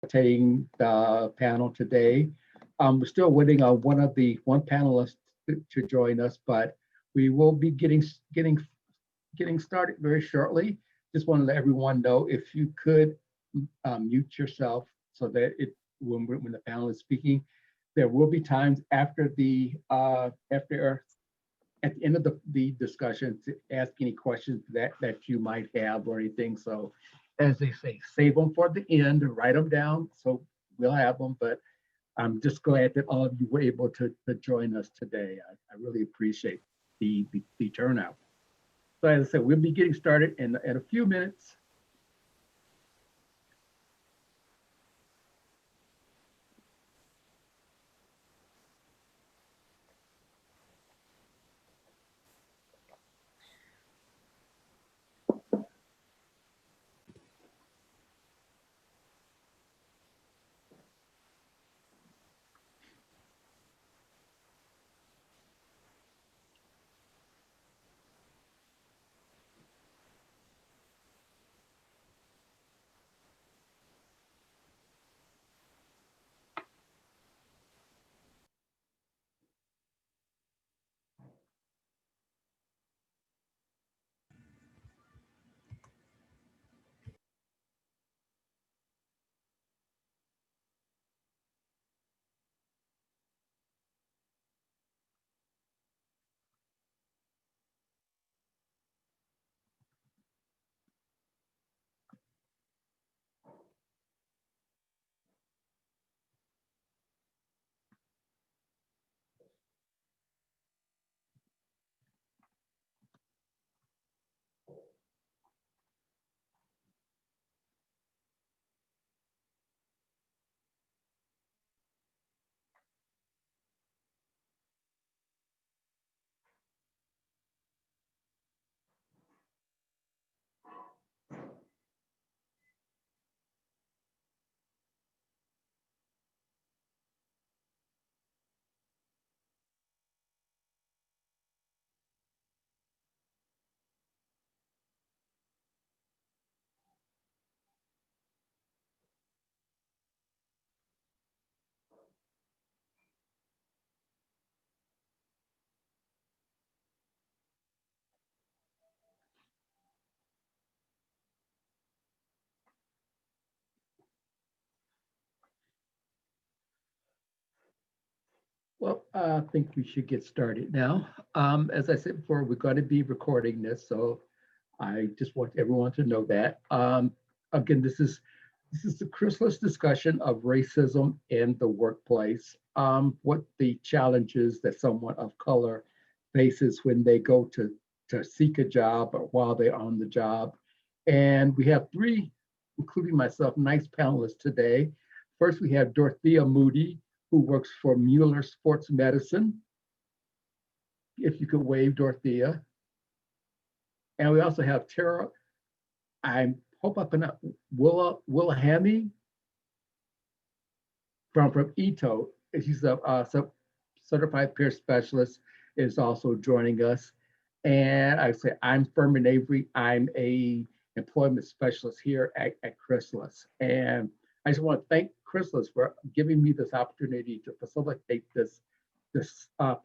facilitating the panel today. We're still waiting on one panelist to join us, but we will be getting started very shortly. Just want to let everyone know if you could mute yourself so that when the panel is speaking, there will be times after after at the end of the discussion to ask any questions that you might have or anything. So as they say, save them for the end, write them down so we'll have them. But I'm just glad that all of you were able to join us today. I really appreciate the turnout. So as I said, we'll be getting started in a few minutes. Well, I think we should get started now. As I said before, we're going to be recording this, so I just want everyone to know that. Again, this is the Chrisless discussion of racism in the workplace. What the challenges that someone of color faces when they go to seek a job or while they're on the job. And we have three, including myself, nice panelists today. First, we have Dorothea Moody, who works for Mueller Sports Medicine. If you could wave, Dorothea. And we also have Tara, I hope I pronounced Willahamy from Ito. She's a certified peer specialist, is also joining us. And I say I'm Furman Avery. I'm a employment specialist here at Chrysalis. And I just want to thank Chrysalis for giving me this opportunity to facilitate this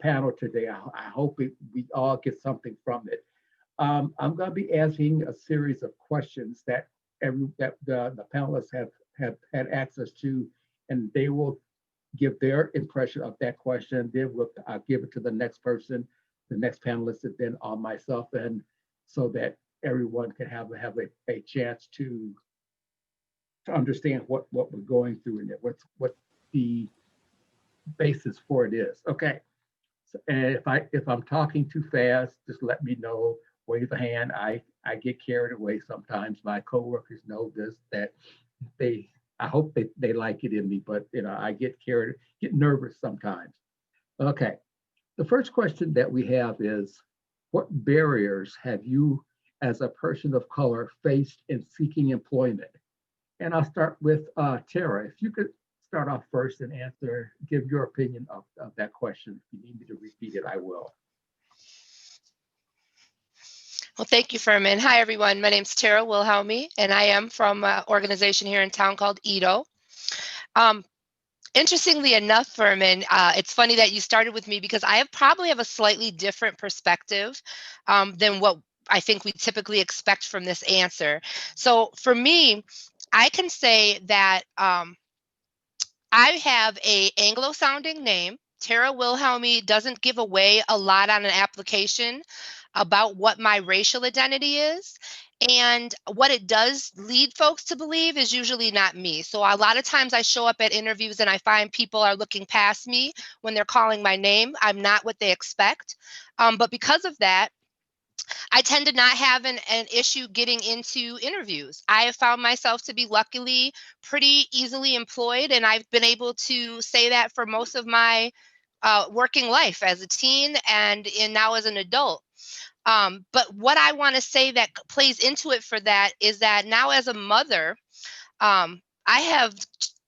panel today. I hope we all get something from it. I'm going to be asking a series of questions that the panelists have had access to, and they will give their impression of that question. Then I'll give it to the next person, the next panelist, and then on myself, and so that everyone can have a chance to understand what we're going through and what the basis for it is. Okay. So, and if I'm talking too fast, just let me know. Wave a hand. I get carried away sometimes. My coworkers know this that they I hope they like it in me, but I get nervous sometimes. Okay. The first question that we have is, what barriers have you as a person of color faced in seeking employment? And I'll start with Tara. If you could start off first and give your opinion of that question. If you need me to repeat it, I will. Well, thank you, Furman. Hi, everyone. My name's Tara Wilhelmy, and I am from an organization here in town called Ito. Um, Interestingly enough, Furman, it's funny that you started with me because I probably have a slightly different perspective than what I think we typically expect from this answer. So for me, I can say that I have a Anglo-sounding name. Tara Wilhelmi doesn't give away a lot on an application about what my racial identity is. And what it does lead folks to believe is usually not me. So a lot of times I show up at interviews and I find people are looking past me when they're calling my name. I'm not what they expect. But because of that, I tend to not have an issue getting into interviews. I have found myself to be luckily pretty easily employed, and I've been able to say that for most of my working life as a teen and now as an adult. But what I want to say that plays into it for that is that now as a mother, I have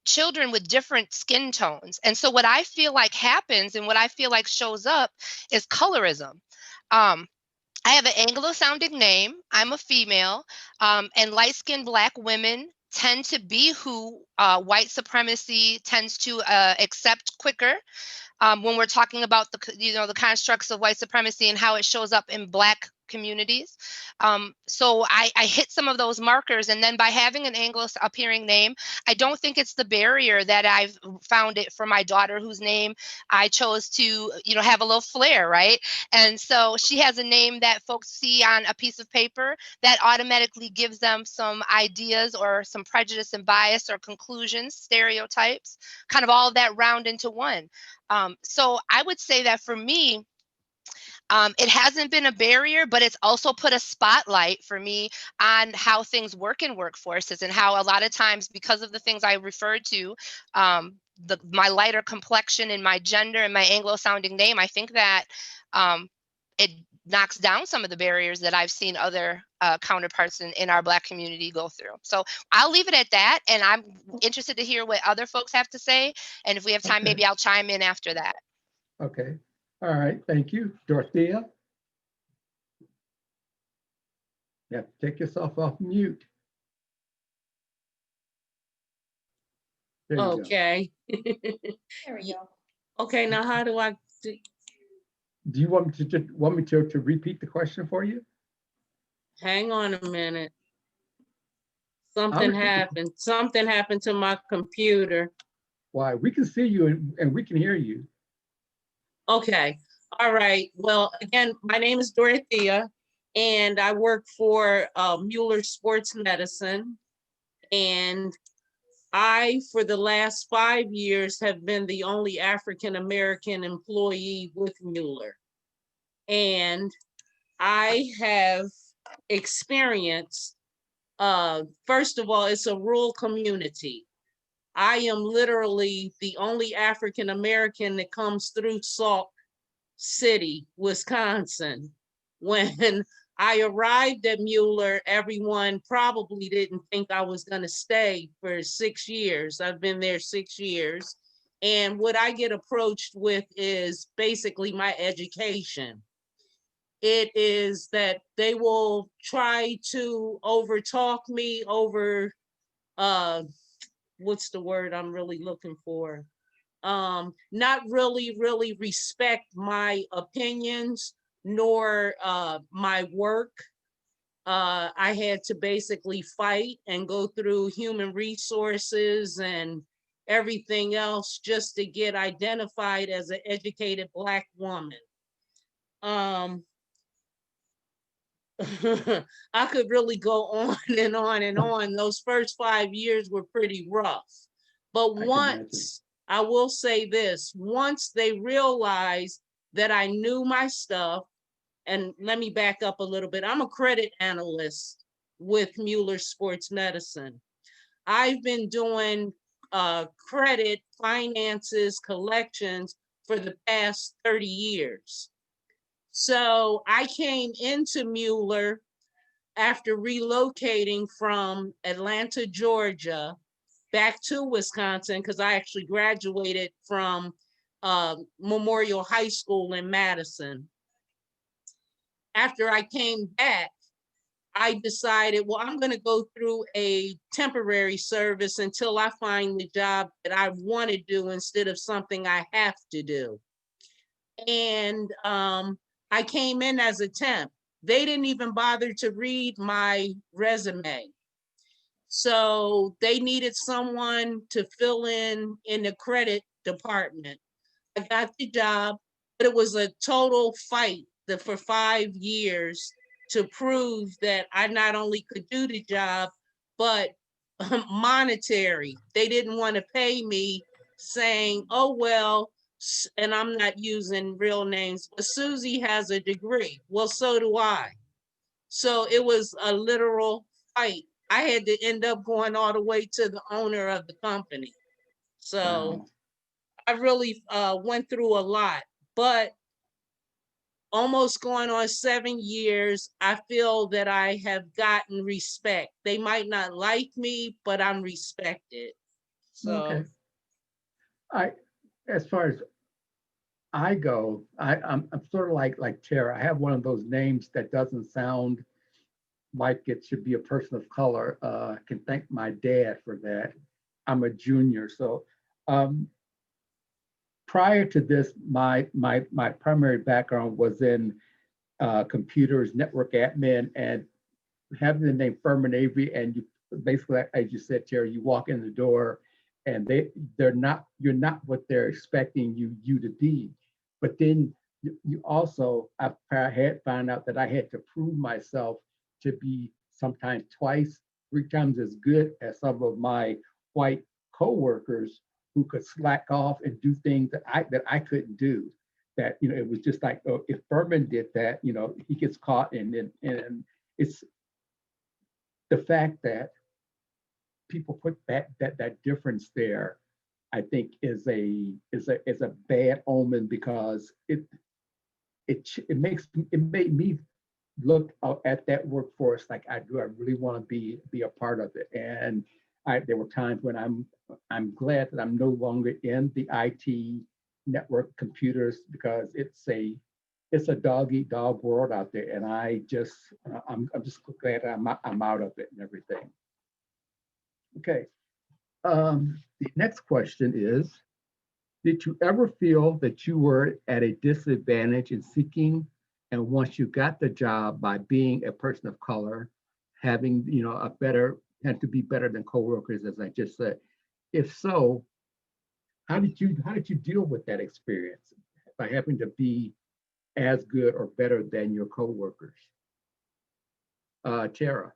children with different skin tones. And so what I feel like happens and what I feel like shows up is colorism. Um, I have an Anglo-sounding name. I'm a female, and light-skinned Black women tend to be who white supremacy tends to accept quicker when we're talking about the constructs of white supremacy and how it shows up in Black communities. So I hit some of those markers, and then by having an Anglo appearing name, I don't think it's the barrier that I've found it for my daughter, whose name I chose to have a little flair, right? And so she has a name that folks see on a piece of paper that automatically gives them some ideas or some prejudice and bias or conclusions, stereotypes, kind of all of that round into one. So I would say that for me, it hasn't been a barrier, but it's also put a spotlight for me on how things work in workforces and how a lot of times, because of the things I referred to, my lighter complexion and my gender and my Anglo-sounding name, I think that it knocks down some of the barriers that I've seen other counterparts in our Black community go through. So I'll leave it at that, and I'm interested to hear what other folks have to say. And if we have time, Okay. maybe I'll chime in after that. Okay. All right. Thank you. Dorothea? Yeah, take yourself off mute. There you go. Okay. There we go. Okay, now how do I, Do you want me to repeat the question for you? hang on a minute. I'll Something repeat the- happened. Something happened to my computer. Why? We can see you and we can hear you. Okay, all right. Well, again, my name is Dorothea and I work for Mueller Sports Medicine. And I, for the last 5 years, have been the only African-American employee with Mueller. And I have experienced, first of all, it's a rural community. I am literally the only African-American that comes through Sauk City, Wisconsin. When I arrived at Mueller, everyone probably didn't think I was going to stay for 6 years. I've been there 6 years. And what I get approached with is basically my education. It is that they will try to overtalk me over, what's the word I'm really looking for? Not really respect my opinions nor my work. I had to basically fight and go through human resources and everything else just to get identified as an educated Black woman. I could really go on and on and on. Those first 5 years were pretty rough. But once, I will say this, once they realized that I knew my stuff, and let me back up a little bit. I'm a credit analyst with Mueller Sports Medicine. I've been doing credit, finances, collections for the past 30 years. So I came into Mueller after relocating from Atlanta, Georgia, back to Wisconsin, because I actually graduated from Memorial High School in Madison. After I came back, I decided, well, I'm going to go through a temporary service until I find the job that I want to do instead of something I have to do. And I came in as a temp. They didn't even bother to read my resume. So they needed someone to fill in the credit department. I got the job, but it was a total fight for 5 years to prove that I not only could do the job, but monetary. They didn't want to pay me, saying, oh, well, and I'm not using real names, but Susie has a degree. Well, so do I. So it was a literal fight. I had to end up going all the way to the owner of the company. So Wow. I really went through a lot, but almost going on 7 years, I feel that I have gotten respect. They might not like me, but I'm respected. Okay. So, As far as I go, I'm sort of like Tara. I have one of those names that doesn't sound like it should be a person of color. I can thank my dad for that. I'm a junior, so um, prior to this, my primary background was in computers, network admin, and having the name Furman Avery, and you basically, as you said, Terry, you walk in the door, and you're not what they're expecting you to be. But then you also, I had found out that I had to prove myself to be sometimes twice, 3 times as good as some of my white coworkers who could slack off and do things that I couldn't do. That it was just like, oh, if Furman did that, he gets caught, and it's the fact that people put that difference there, I think is a bad omen, because it made me look at that workforce like, I really want to be a part of it. And there were times when I'm glad that I'm no longer in the IT network computers, because it's a dog eat dog world out there, and I'm just glad I'm out of it and everything. Okay. The next question is, did you ever feel that you were at a disadvantage in seeking, and once you got the job, by being a person of color, having, had to be better than coworkers, as I just said? If so, how did you deal with that experience by having to be as good or better than your coworkers? Tara.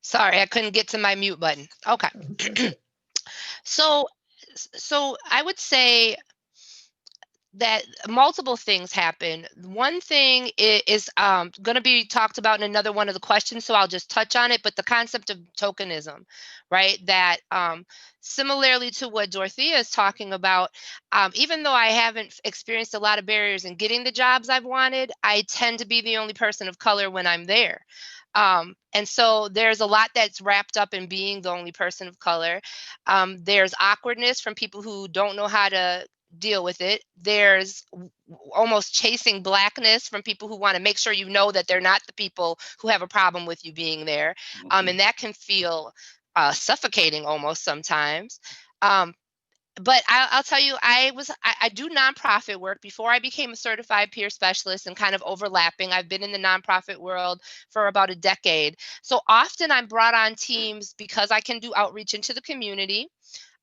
Sorry, I couldn't get to my mute button. Okay. So, so I would say that multiple things happen. One thing is going to be talked about in another one of the questions, so I'll just touch on it. But the concept of tokenism, right? That similarly to what Dorothea is talking about, even though I haven't experienced a lot of barriers in getting the jobs I've wanted, I tend to be the only person of color when I'm there. And so there's a lot that's wrapped up in being the only person of color. There's awkwardness from people who don't know how to deal with it. There's almost chasing blackness from people who want to make sure you know that they're not the people who have a problem with you being there. And that can feel suffocating almost sometimes. But I'll tell you, I do nonprofit work before I became a certified peer specialist, and kind of overlapping. I've been in the nonprofit world for about a decade. So often I'm brought on teams because I can do outreach into the community.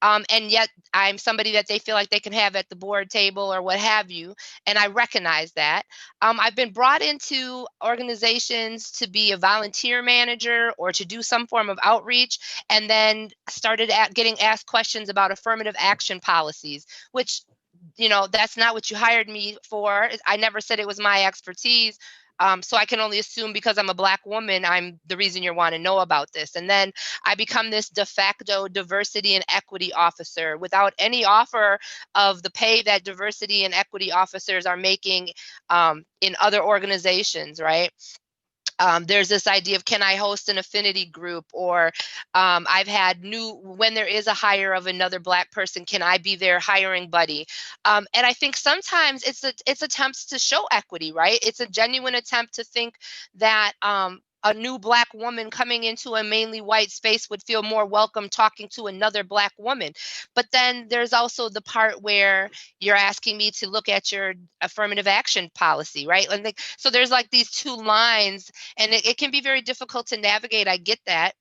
And yet I'm somebody that they feel like they can have at the board table or what have you. And I recognize that. I've been brought into organizations to be a volunteer manager or to do some form of outreach, and then started getting asked questions about affirmative action policies, which, that's not what you hired me for. I never said it was my expertise. So I can only assume because I'm a Black woman, I'm the reason you want to know about this. And then I become this de facto diversity and equity officer without any offer of the pay that diversity and equity officers are making in other organizations, right? There's this idea of, can I host an affinity group? Or I've had when there is a hire of another Black person, can I be their hiring buddy? And I think sometimes it's attempts to show equity, right? It's a genuine attempt to think that a new Black woman coming into a mainly white space would feel more welcome talking to another Black woman. But then there's also the part where you're asking me to look at your affirmative action policy, right? And so there's like these two lines, and it can be very difficult to navigate. I get that.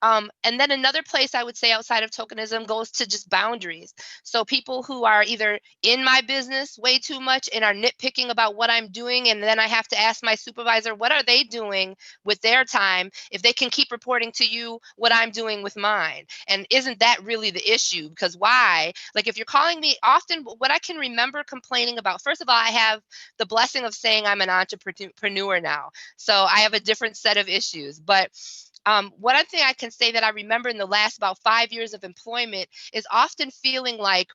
And then another place I would say outside of tokenism goes to just boundaries. So people who are either in my business way too much and are nitpicking about what I'm doing, and then I have to ask my supervisor, what are they doing with their time if they can keep reporting to you what I'm doing with mine? And isn't that really the issue? Because why? Like, if you're calling me often, what I can remember complaining about, first of all, I have the blessing of saying I'm an entrepreneur now. So I have a different set of issues. But one thing I can say that I remember in the last about 5 years of employment is often feeling like,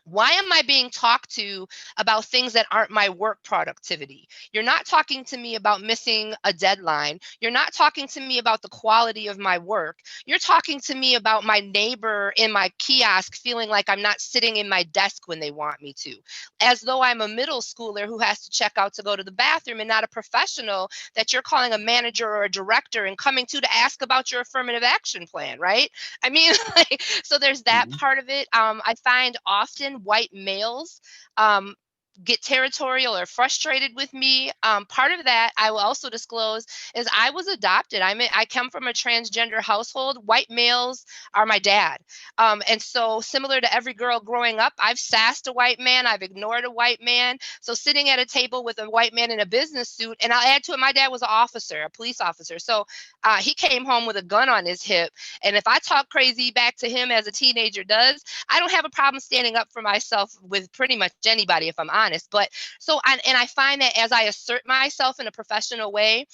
why am I being talked to about things that aren't my work productivity? You're not talking to me about missing a deadline. You're not talking to me about the quality of my work. You're talking to me about my neighbor in my kiosk feeling like I'm not sitting in my desk when they want me to, as though I'm a middle schooler who has to check out to go to the bathroom, and not a professional that you're calling a manager or a director and coming to ask about your affirmative action plan, right? I mean, like, so there's that Mhm. part of it. I find often white males get territorial or frustrated with me. Part of that, I will also disclose, is I was adopted. I come from a transgender household. White males are my dad. And so, similar to every girl growing up, I've sassed a white man, I've ignored a white man. So sitting at a table with a white man in a business suit, and I'll add to it, my dad was an officer, a police officer. So he came home with a gun on his hip. And if I talk crazy back to him, as a teenager does, I don't have a problem standing up for myself with pretty much anybody, if I'm honest. But I find that as I assert myself in a professional way,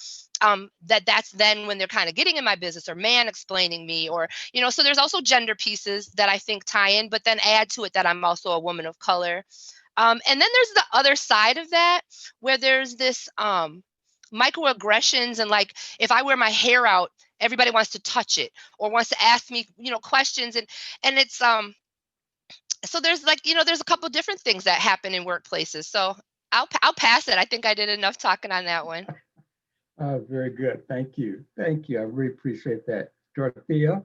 that's then when they're kind of getting in my business or man explaining me, or, so there's also gender pieces that I think tie in, but then add to it that I'm also a woman of color. And then there's the other side of that, where there's this microaggressions, and like, if I wear my hair out, everybody wants to touch it or wants to ask me, questions. And it's so there's like, there's a couple different things that happen in workplaces. So I'll pass it. I think I did enough talking on that one. Very good. Thank you. Thank you. I really appreciate that. Dorothea?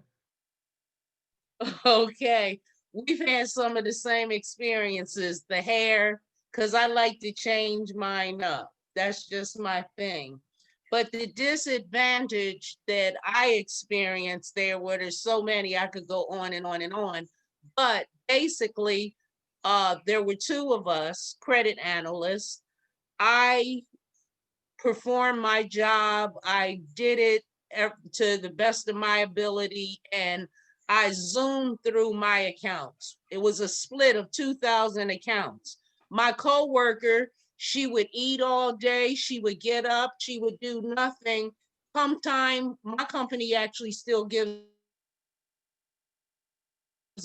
Okay, we've had some of the same experiences, the hair, because I like to change mine up. That's just my thing. But the disadvantage that I experienced there, where there's so many, I could go on and on and on. But basically, there were two of us, credit analysts. I performed my job. I did it to the best of my ability, and I zoomed through my accounts. It was a split of 2,000 accounts. My coworker, she would eat all day. She would get up. She would do nothing. Come time, my company actually still gives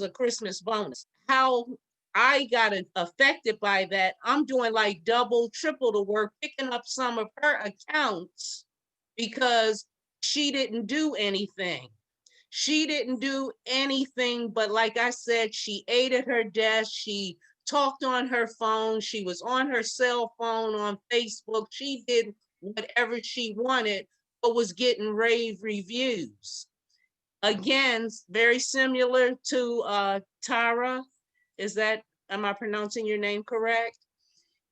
a Christmas bonus. How I got affected by that, I'm doing like double, triple the work, picking up some of her accounts because she didn't do anything. She didn't do anything, but like I said, she ate at her desk. She talked on her phone. She was on her cell phone on Facebook. She did whatever she wanted, but was getting rave reviews. Again, very similar to Tara. Am I pronouncing your name correct?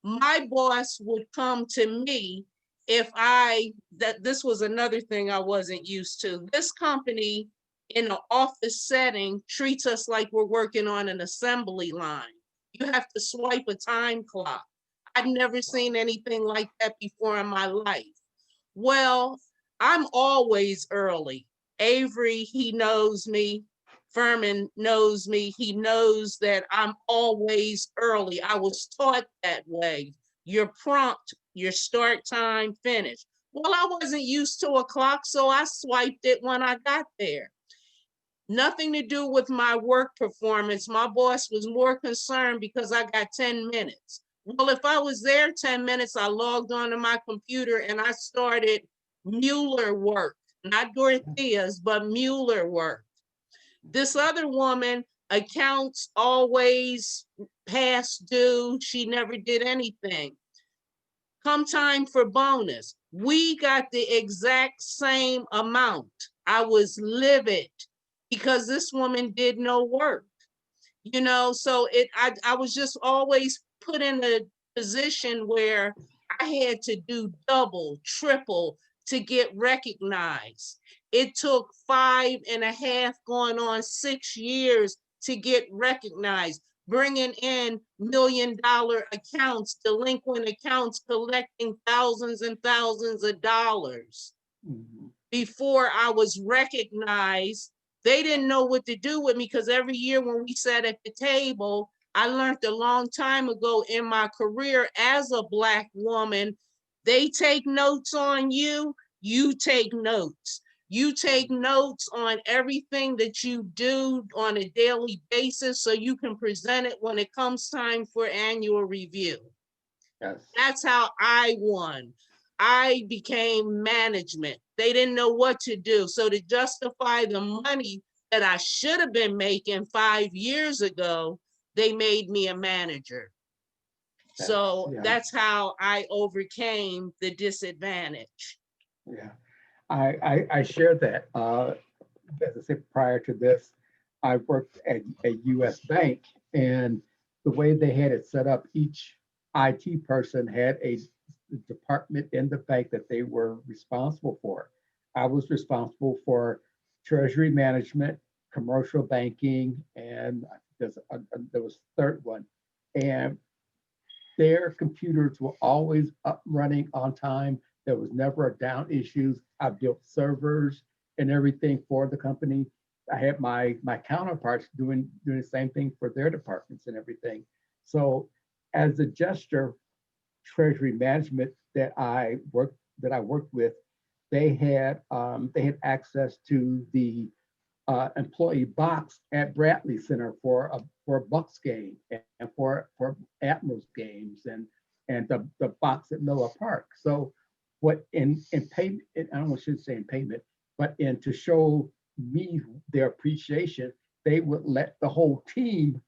My boss would come to me this was another thing I wasn't used to. This company in the office setting treats us like we're working on an assembly line. You have to swipe a time clock. I've never seen anything like that before in my life. Well, I'm always early. Avery, he knows me. Furman knows me. He knows that I'm always early. I was taught that way. You're prompt, your start time, finish. Well, I wasn't used to a clock, so I swiped it when I got there. Nothing to do with my work performance. My boss was more concerned because I got 10 minutes. Well, if I was there 10 minutes, I logged onto my computer and I started Mueller work, not Dorothea's, but Mueller work. This other woman, accounts always past due. She never did anything. Come time for bonus, we got the exact same amount. I was livid because this woman did no work. You know, so I was just always put in a position where I had to do double, triple to get recognized. It took 5.5 going on 6 years to get recognized, bringing in $1 million accounts, delinquent accounts, collecting thousands and thousands of dollars Mhm. before I was recognized. They didn't know what to do with me because every year when we sat at the table, I learned a long time ago in my career as a Black woman, they take notes on you, you take notes. You take notes on everything that you do on a daily basis so you can present it when it comes time for annual review. Yes. That's how I won. I became management. They didn't know what to do. So to justify the money that I should have been making 5 years ago, they made me a manager. So Yeah. that's how I overcame the disadvantage. Yeah, I share that. As I said, prior to this, I worked at a U.S. bank, and the way they had it set up, each IT person had a department in the bank that they were responsible for. I was responsible for treasury management, commercial banking, and there was a third one. And their computers were always up running on time. There was never a down issues. I built servers and everything for the company. I had my counterparts doing the same thing for their departments and everything. So as a gesture, treasury management that I worked with, they had access to the employee box at Bradley Center for a Bucks game and for Admirals games and the box at Miller Park. So what in payment, I don't should say in payment, but in to show me their appreciation, they would let the whole team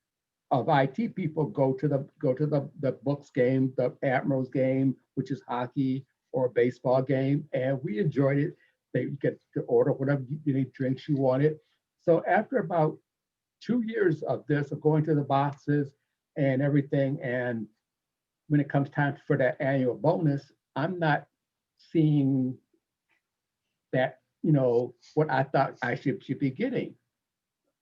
of IT people go to the Bucks game, the Admirals game, which is hockey or a baseball game, and we enjoyed it. They get to order whatever any drinks you wanted. So after about 2 years of this, of going to the boxes and everything, and when it comes time for that annual bonus, I'm not seeing that, what I thought I should be getting.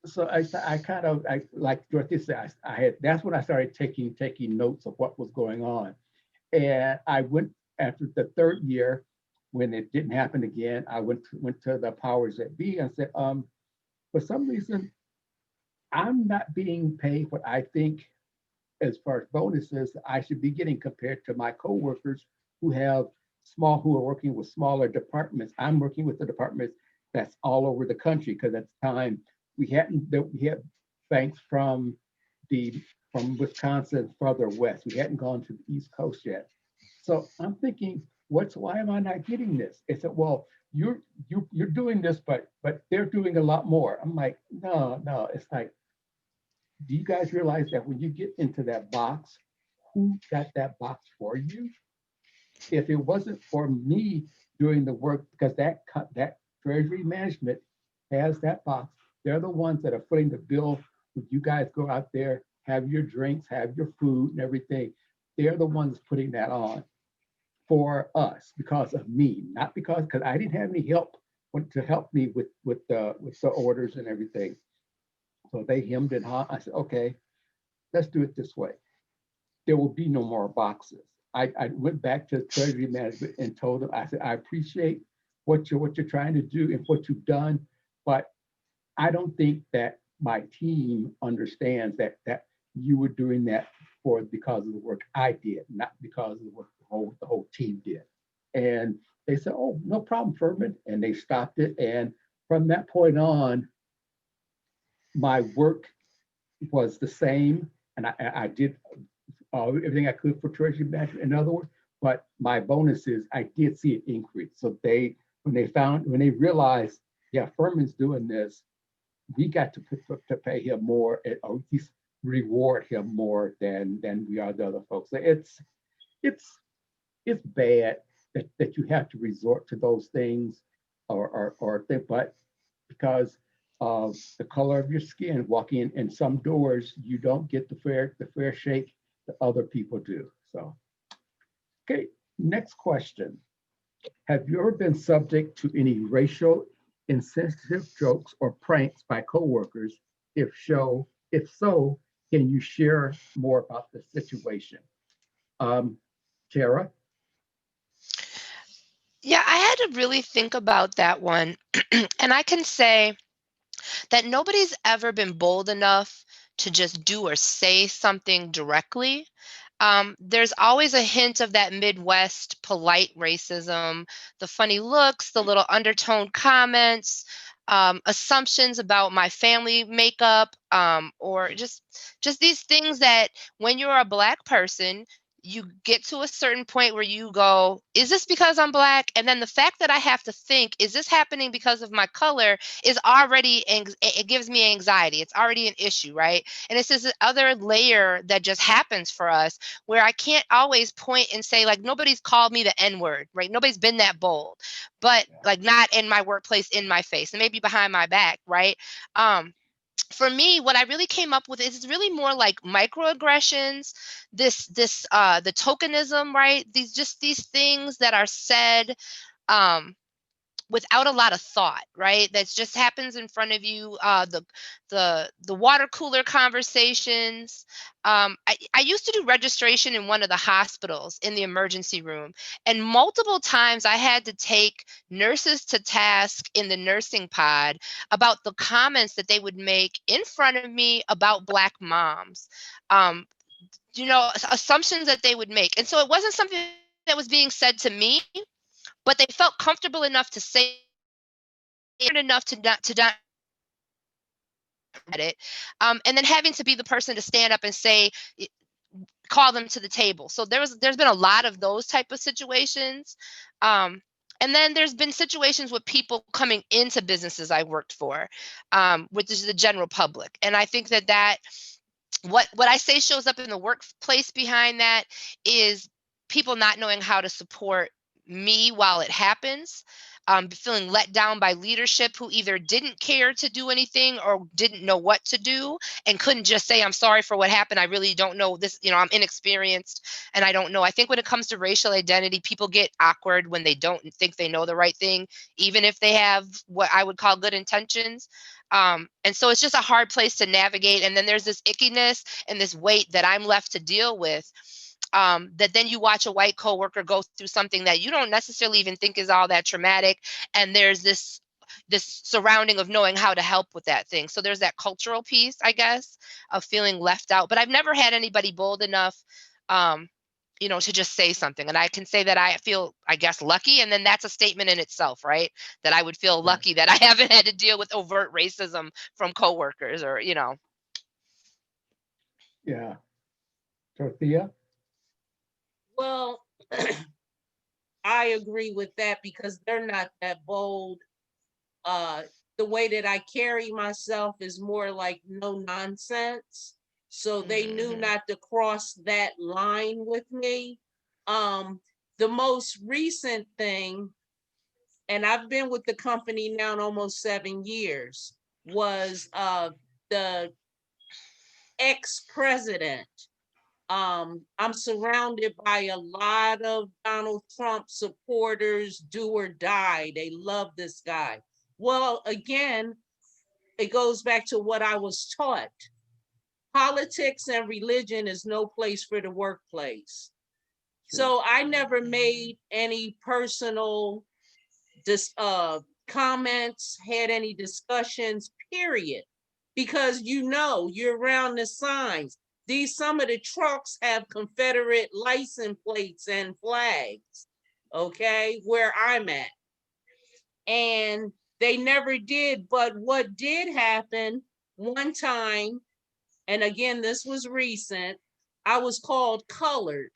So I kind of, like Dorothy said, that's when I started taking notes of what was going on. And I went after the third year, when it didn't happen again, I went to the powers that be and said, for some reason, I'm not being paid what I think as far as bonuses I should be getting compared to my coworkers who are working with smaller departments. I'm working with the departments that's all over the country because at the time we had banks from Wisconsin further west. We hadn't gone to the East Coast yet. So I'm thinking, why am I not getting this? They said, well, you're doing this, but they're doing a lot more. I'm like, no. It's like, do you guys realize that when you get into that box, who got that box for you? If it wasn't for me doing the work, because that treasury management has that box, they're the ones that are footing the bill when you guys go out there, have your drinks, have your food and everything. They're the ones putting that on for us because of me, not because I didn't have any help to help me with the orders and everything. So they hemmed and hawed. I said, okay, let's do it this way. There will be no more boxes. I went back to treasury management and told them, I said, I appreciate what you're trying to do and what you've done, but I don't think that my team understands that you were doing that because of the work I did, not because of the work the whole team did. And they said, oh, no problem, Furman. And they stopped it. And from that point on, my work was the same. And I did everything I could for treasury management, in other words, but my bonuses, I did see it increase. So they when they realized, yeah, Furman's doing this, we got to pay him more, or at least reward him more than we are the other folks. So it's bad that you have to resort to those things or think, but because of the color of your skin, walking in some doors, you don't get the fair shake that other people do. So, okay, next question. Have you ever been subject to any racial insensitive jokes or pranks by coworkers? If so, can you share more about the situation? Tara? Yeah, I had to really think about that one. And I can say that nobody's ever been bold enough to just do or say something directly. There's always a hint of that Midwest polite racism, the funny looks, the little undertone comments, assumptions about my family makeup, or just these things that when you're a Black person, you get to a certain point where you go, is this because I'm Black? And then the fact that I have to think, is this happening because of my color, is already, it gives me anxiety. It's already an issue, right? And it's this other layer that just happens for us where I can't always point and say, like, nobody's called me the N word, right? Nobody's been that bold, but like not in my workplace, in my face, and maybe behind my back, right? For me, what I really came up with is really more like microaggressions, the tokenism, right? These things that are said, um, without a lot of thought, right? That just happens in front of you. The water cooler conversations. I used to do registration in one of the hospitals in the emergency room, and multiple times I had to take nurses to task in the nursing pod about the comments that they would make in front of me about Black moms. Um, assumptions that they would make, and so it wasn't something that was being said to me, but they felt comfortable enough to say it enough to not at it, and then having to be the person to stand up and say, call them to the table. So there's been a lot of those type of situations, and then there's been situations with people coming into businesses I worked for, which is the general public, and I think that what I say shows up in the workplace behind that is people not knowing how to support me while it happens, feeling let down by leadership who either didn't care to do anything or didn't know what to do and couldn't just say, I'm sorry for what happened. I really don't know this, I'm inexperienced and I don't know. I think when it comes to racial identity, people get awkward when they don't think they know the right thing, even if they have what I would call good intentions. And so it's just a hard place to navigate. And then there's this ickiness and this weight that I'm left to deal with. That then you watch a white coworker go through something that you don't necessarily even think is all that traumatic, and there's this surrounding of knowing how to help with that thing. So there's that cultural piece, I guess, of feeling left out. But I've never had anybody bold enough, to just say something. And I can say that I feel, I guess, lucky. And then that's a statement in itself, right? That I would feel lucky that I haven't had to deal with overt racism from coworkers or. Yeah. Dorothea? Well, I agree with that because they're not that bold. The way that I carry myself is more like no nonsense. So they knew not to cross that line with me. The most recent thing, and I've been with the company now almost 7 years, was the ex-president. I'm surrounded by a lot of Donald Trump supporters, do or die. They love this guy. Well, again, it goes back to what I was taught. Politics and religion is no place for the workplace. So I never made any personal comments, had any discussions, period. Because you're around the signs. Some of the trucks have Confederate license plates and flags, okay, where I'm at. And they never did, but what did happen one time, and again, this was recent, I was called colored.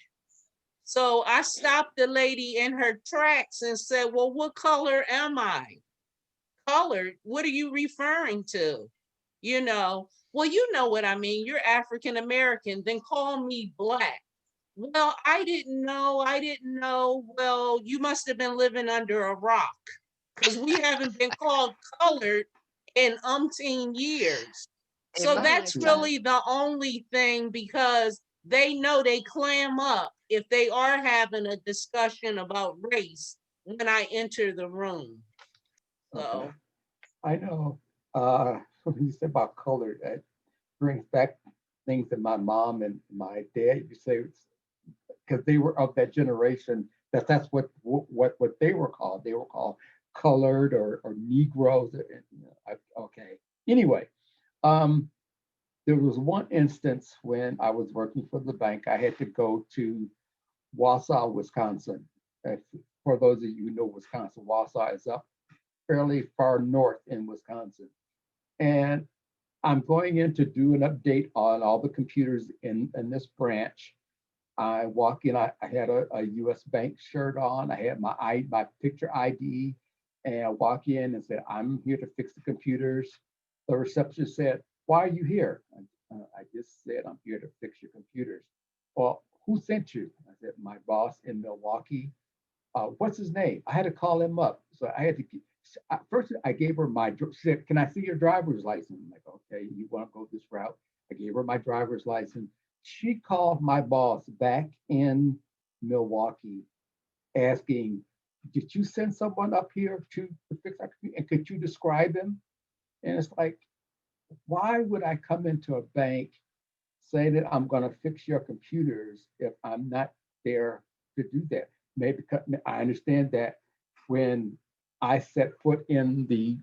So I stopped the lady in her tracks and said, well, what color am I? Colored? What are you referring to? You know, well, you know what I mean. You're African American, then call me black. Well, I didn't know. I didn't know. Well, you must have been living under a rock because we haven't been called colored in umpteen years. So Amen. that's really the only thing, because they know they clam up if they are having a discussion about race when I enter the room. So. Okay. I know, when you said about color, it brings back things that my mom and my dad used to say, because they were of that generation, that's what they were called. They were called colored or Negroes. Okay. Anyway, there was one instance when I was working for the bank. I had to go to Wausau, Wisconsin. For those of you who know Wisconsin, Wausau is up fairly far north in Wisconsin. And I'm going in to do an update on all the computers in this branch. I walk in, I had a US Bank shirt on, I had my picture ID, and I walk in and said, I'm here to fix the computers. The receptionist said, why are you here? I just said, I'm here to fix your computers. Well, who sent you? I said, my boss in Milwaukee. What's his name? I had to call him up. So I had to, first I gave her she said, can I see your driver's license? I'm like, okay, you want to go this route? I gave her my driver's license. She called my boss back in Milwaukee asking, did you send someone up here to fix our computer? And could you describe him? And it's like, why would I come into a bank, say that I'm going to fix your computers if I'm not there to do that? Maybe because I understand that when I set foot in the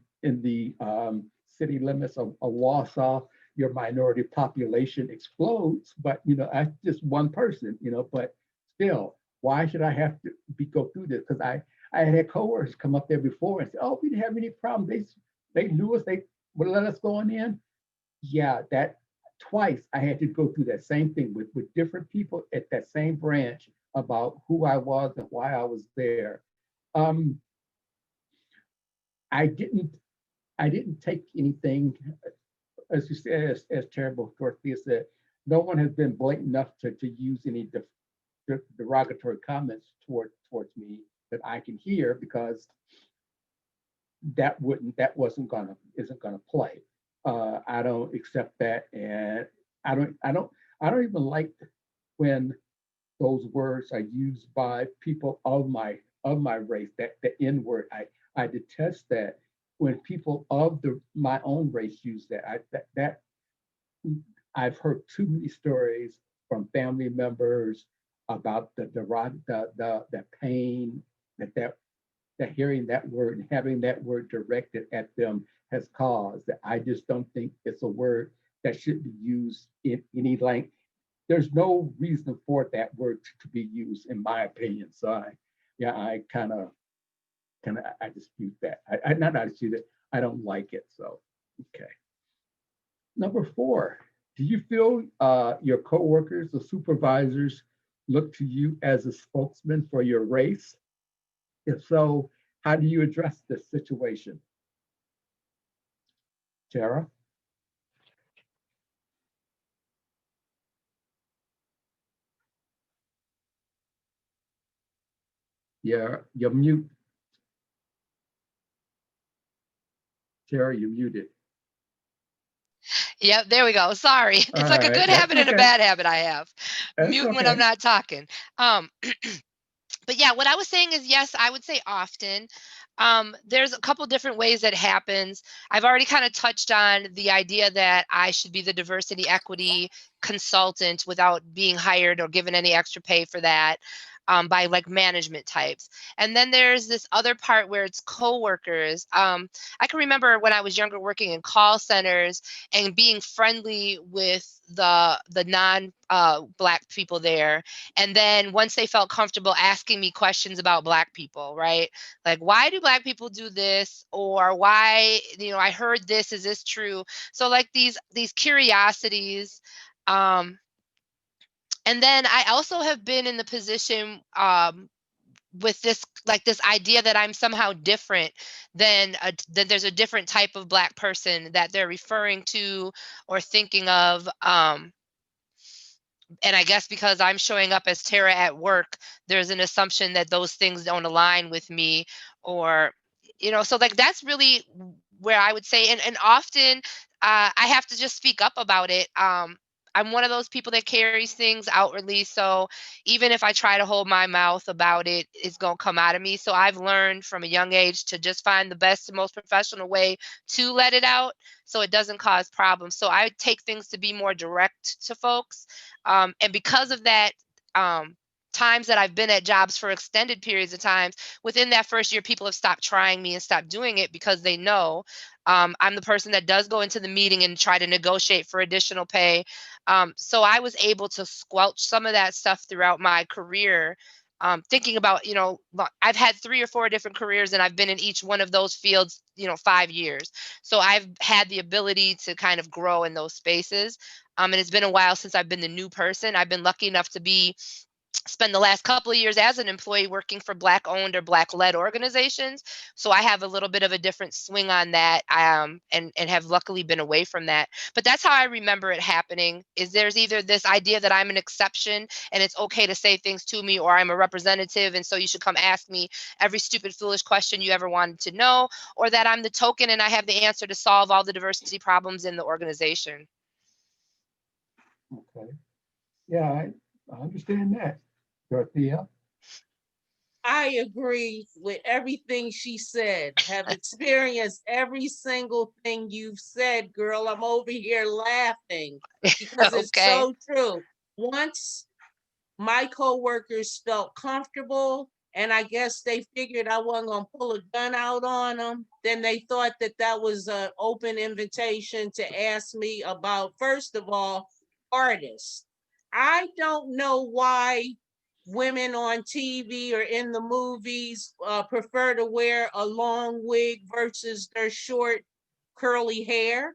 city limits of Wausau, your minority population explodes. But I'm just one person. But still, why should I have to go through this? Because I had coworkers come up there before and say, "Oh, we didn't have any problem. They knew us. They would let us go on in." Yeah, that twice I had to go through that same thing with different people at that same branch about who I was and why I was there. Um, I didn't take anything, as you said, as terrible Dorothea said. No one has been blatant enough to use any derogatory comments towards me that I can hear, because that isn't gonna play. I don't accept that, and I don't even like when those words are used by people of my race. That the N word, I detest that when people of my own race use that. I've heard too many stories from family members about the pain that hearing that word and having that word directed at them has caused. That I just don't think it's a word that should be used in any language. There's no reason for that word to be used, in my opinion. So I kind of I dispute that. I not dispute it. I don't like it. So okay. Number 4, do you feel your coworkers or supervisors look to you as a spokesman for your race? If so, how do you address this situation? Tara? You're mute. Tara, you're muted. Yep, there we go. Sorry. It's All like a right, good that's habit and a okay. bad habit I have. That's Mute when I'm okay. not talking. Um, but yeah, what I was saying is, yes, I would say often. There's a couple different ways that happens. I've already kind of touched on the idea that I should be the diversity equity consultant without being hired or given any extra pay for that. By like management types. And then there's this other part where it's coworkers. I can remember when I was younger working in call centers and being friendly with the non black people there. And then once they felt comfortable asking me questions about black people, right? Like, why do black people do this? Or why, I heard this, is this true? So like these curiosities, And then I also have been in the position with this, like, this idea that I'm somehow different that there's a different type of Black person that they're referring to or thinking of. And I guess because I'm showing up as Tara at work, there's an assumption that those things don't align with me, or, so like that's really where I would say, and often I have to just speak up about it. I'm one of those people that carries things outwardly, so even if I try to hold my mouth about it, it's gonna come out of me. So I've learned from a young age to just find the best and most professional way to let it out, so it doesn't cause problems. So I take things to be more direct to folks, and because of that, times that I've been at jobs for extended periods of times, within that first year, people have stopped trying me and stopped doing it because they know I'm the person that does go into the meeting and try to negotiate for additional pay. So I was able to squelch some of that stuff throughout my career. Thinking about, I've had 3 or 4 different careers and I've been in each one of those fields, 5 years. So I've had the ability to kind of grow in those spaces. And it's been a while since I've been the new person. I've been lucky enough to spend the last couple of years as an employee working for Black owned or Black led organizations. So I have a little bit of a different swing on that, and have luckily been away from that. But that's how I remember it happening, is there's either this idea that I'm an exception and it's okay to say things to me, or I'm a representative and so you should come ask me every stupid, foolish question you ever wanted to know, or that I'm the token and I have the answer to solve all the diversity problems in the organization. Okay. Yeah, I understand that, Dorothea. I agree with everything she said. Have experienced every single thing you've said, girl. I'm over here laughing because it's Okay. so true. Once my coworkers felt comfortable, and I guess they figured I wasn't gonna pull a gun out on them, then they thought that that was an open invitation to ask me about, first of all, artists. I don't know why women on TV or in the movies prefer to wear a long wig versus their short curly hair.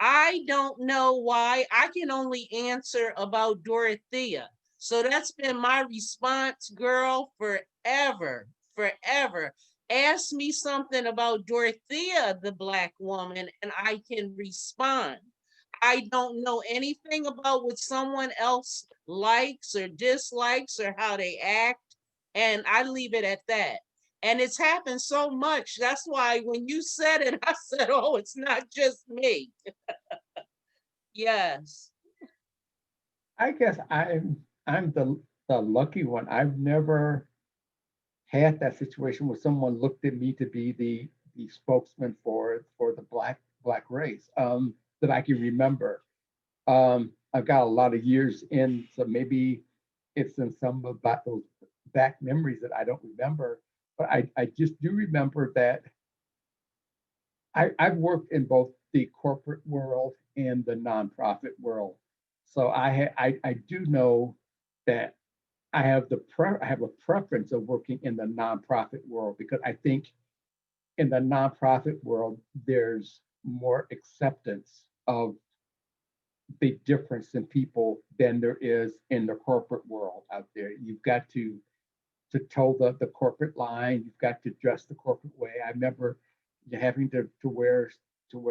I don't know why. I can only answer about Dorothea. So that's been my response, girl, forever, forever. Ask me something about Dorothea, the Black woman, and I can respond. I don't know anything about what someone else likes or dislikes or how they act, and I leave it at that. And it's happened so much. That's why when you said it, I said, oh, it's not just me. Yes. I guess I'm the lucky one. I've never had that situation where someone looked at me to be the spokesman for the black race, that I can remember. I've got a lot of years in, so maybe it's in some of those back memories that I don't remember. But I just do remember that I've worked in both the corporate world and the nonprofit world. So I do know that I have a preference of working in the nonprofit world, because I think in the nonprofit world there's more acceptance of the difference in people than there is in the corporate world out there. You've got to toe the corporate line. You've got to dress the corporate way. I remember having to wear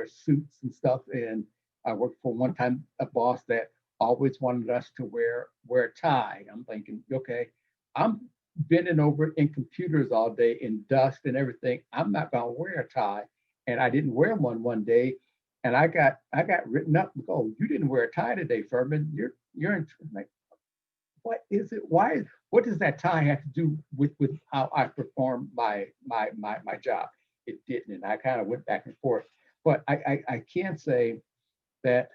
suits and stuff. And I worked for one time a boss that always wanted us to wear a tie. I'm thinking, okay, I'm bending over in computers all day in dust and everything. I'm not gonna wear a tie. And I didn't wear one day, and I got written up. Oh, you didn't wear a tie today, Furman. You're in, like, what is it? What does that tie have to do with how I perform my job? It didn't, and I kind of went back and forth. But I can say that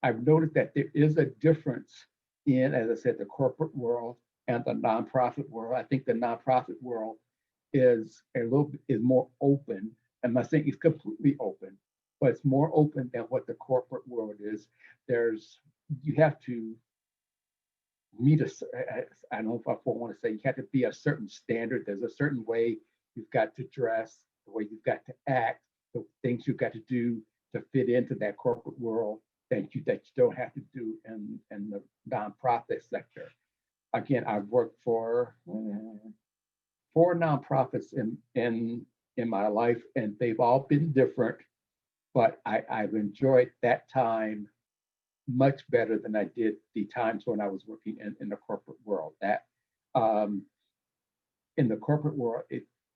I've noticed that there is a difference in, as I said, the corporate world and the nonprofit world. I think the nonprofit world is more open. I'm not saying it's completely open, but it's more open than what the corporate world is. You have to meet I don't know if I want to say you have to be a certain standard. There's a certain way you've got to dress, the way you've got to act, the things you've got to do to fit into that corporate world. that you don't have to do in the nonprofit sector. Again, I've worked for 4 nonprofits in my life, and they've all been different, but I've enjoyed that time much better than I did the times when I was working in the corporate world. That um, in the corporate world,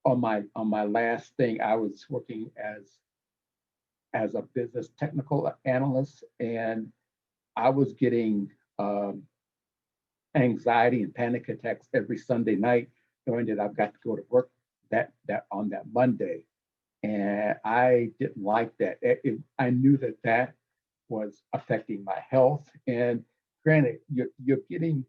on my last thing, I was working as a business technical analyst, and I was getting anxiety and panic attacks every Sunday night, knowing that I've got to go to work that on that Monday, and I didn't like that. I knew that was affecting my health. And granted, you're getting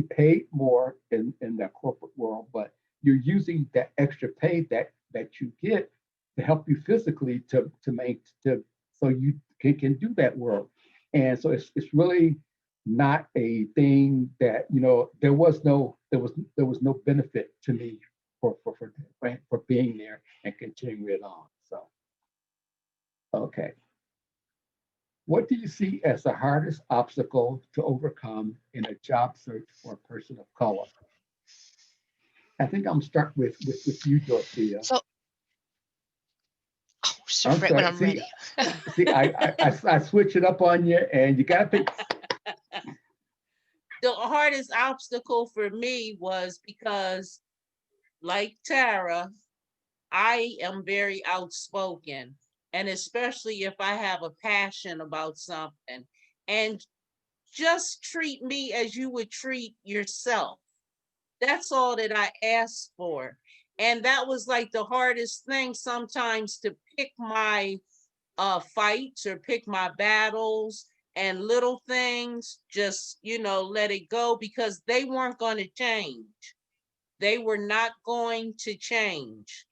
paid more in the corporate world, but you're using that extra pay that you get to help you physically to make to so you can do that work. And so it's really not a thing that, there was no benefit to me for being there and continuing it on. So okay. What do you see as the hardest obstacle to overcome in a job search for a person of color? I think I'm stuck with you, Dorothea. So, oh, sure, I'm right when sorry. I'm ready. See, I switch it up on you, and you got to pick. The hardest obstacle for me was because, like Tara, I am very outspoken, and especially if I have a passion about something. And just treat me as you would treat yourself. That's all that I asked for. And that was like the hardest thing sometimes, to pick my fights or pick my battles, and little things, just, let it go, because they weren't going to change. They were not going to change.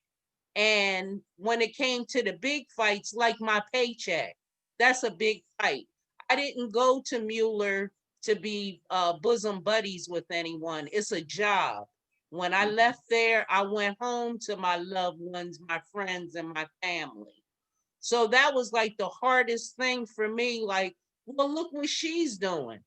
And when it came to the big fights, like my paycheck, that's a big fight. I didn't go to Mueller to be bosom buddies with anyone. It's a job. When I left there, I went home to my loved ones, my friends, and my family. So that was like the hardest thing for me. Like, well, look what she's doing.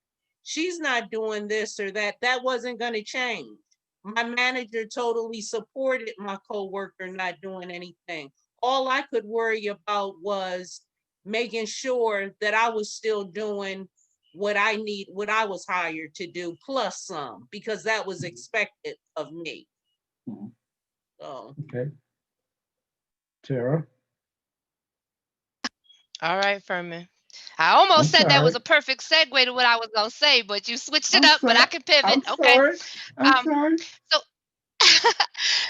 She's not doing this or that. That wasn't going to change. My manager totally supported my coworker not doing anything. All I could worry about was making sure that I was still doing what I was hired to do, plus some, because that was expected of me. Mhm. So Okay. Tara, All right, Furman. I I'm almost said that was sorry. a perfect segue to what I was gonna say, but you switched it I'm up. But I sorry. can pivot. I'm Okay. sorry. I'm Um. sorry. So,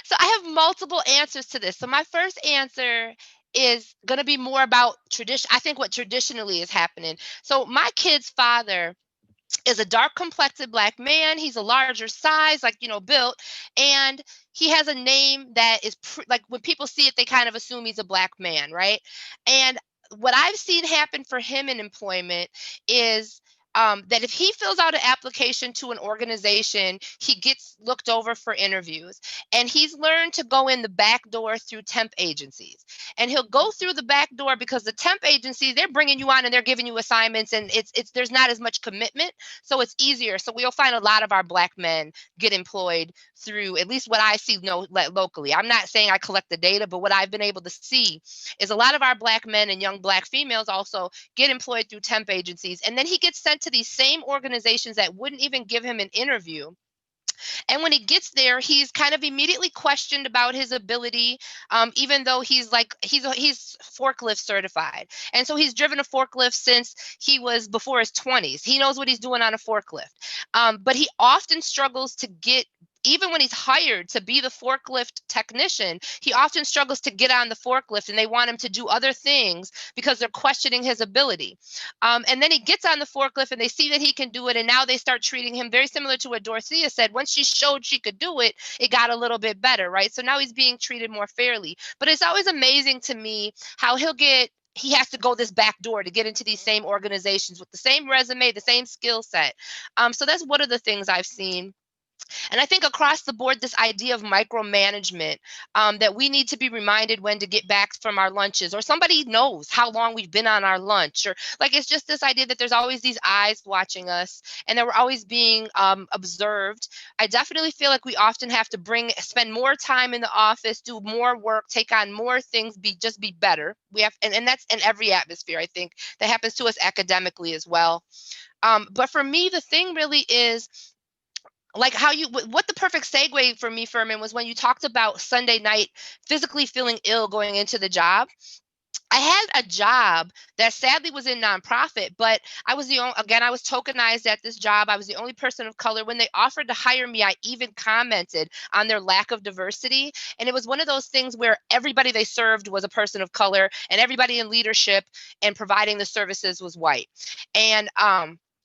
so I have multiple answers to this. So my first answer is gonna be more about tradition. I think what traditionally is happening. So my kid's father is a dark complected black man. He's a larger size, like, built, and he has a name that is like when people see it, they kind of assume he's a black man, right? And what I've seen happen for him in employment is that if he fills out an application to an organization, he gets looked over for interviews. And he's learned to go in the back door through temp agencies. And he'll go through the back door because the temp agencies, they're bringing you on and they're giving you assignments, and it's there's not as much commitment, so it's easier. So we'll find a lot of our black men get employed through, at least what I see, locally. I'm not saying I collect the data, but what I've been able to see is a lot of our black men and young black females also get employed through temp agencies. And then he gets sent to these same organizations that wouldn't even give him an interview, and when he gets there, he's kind of immediately questioned about his ability, even though he's forklift certified, and so he's driven a forklift since he was before his 20s. He knows what he's doing on a forklift, but he often struggles to get. Even when he's hired to be the forklift technician, he often struggles to get on the forklift, and they want him to do other things because they're questioning his ability. And then he gets on the forklift and they see that he can do it. And now they start treating him very similar to what Dorothea said. Once she showed she could do it, it got a little bit better, right? So now he's being treated more fairly. But it's always amazing to me how he has to go this back door to get into these same organizations with the same resume, the same skill set. So that's one of the things I've seen. And I think across the board, this idea of micromanagement, that we need to be reminded when to get back from our lunches, or somebody knows how long we've been on our lunch, or like it's just this idea that there's always these eyes watching us and that we're always being observed. I definitely feel like we often have to spend more time in the office, do more work, take on more things, be better. We have, and that's in every atmosphere. I think that happens to us academically as well. But for me, the thing really is like how what the perfect segue for me, Furman, was when you talked about Sunday night physically feeling ill going into the job. I had a job that sadly was in nonprofit, but I was the only, again, I was tokenized at this job. I was the only person of color. When they offered to hire me, I even commented on their lack of diversity. And it was one of those things where everybody they served was a person of color, and everybody in leadership and providing the services was white. And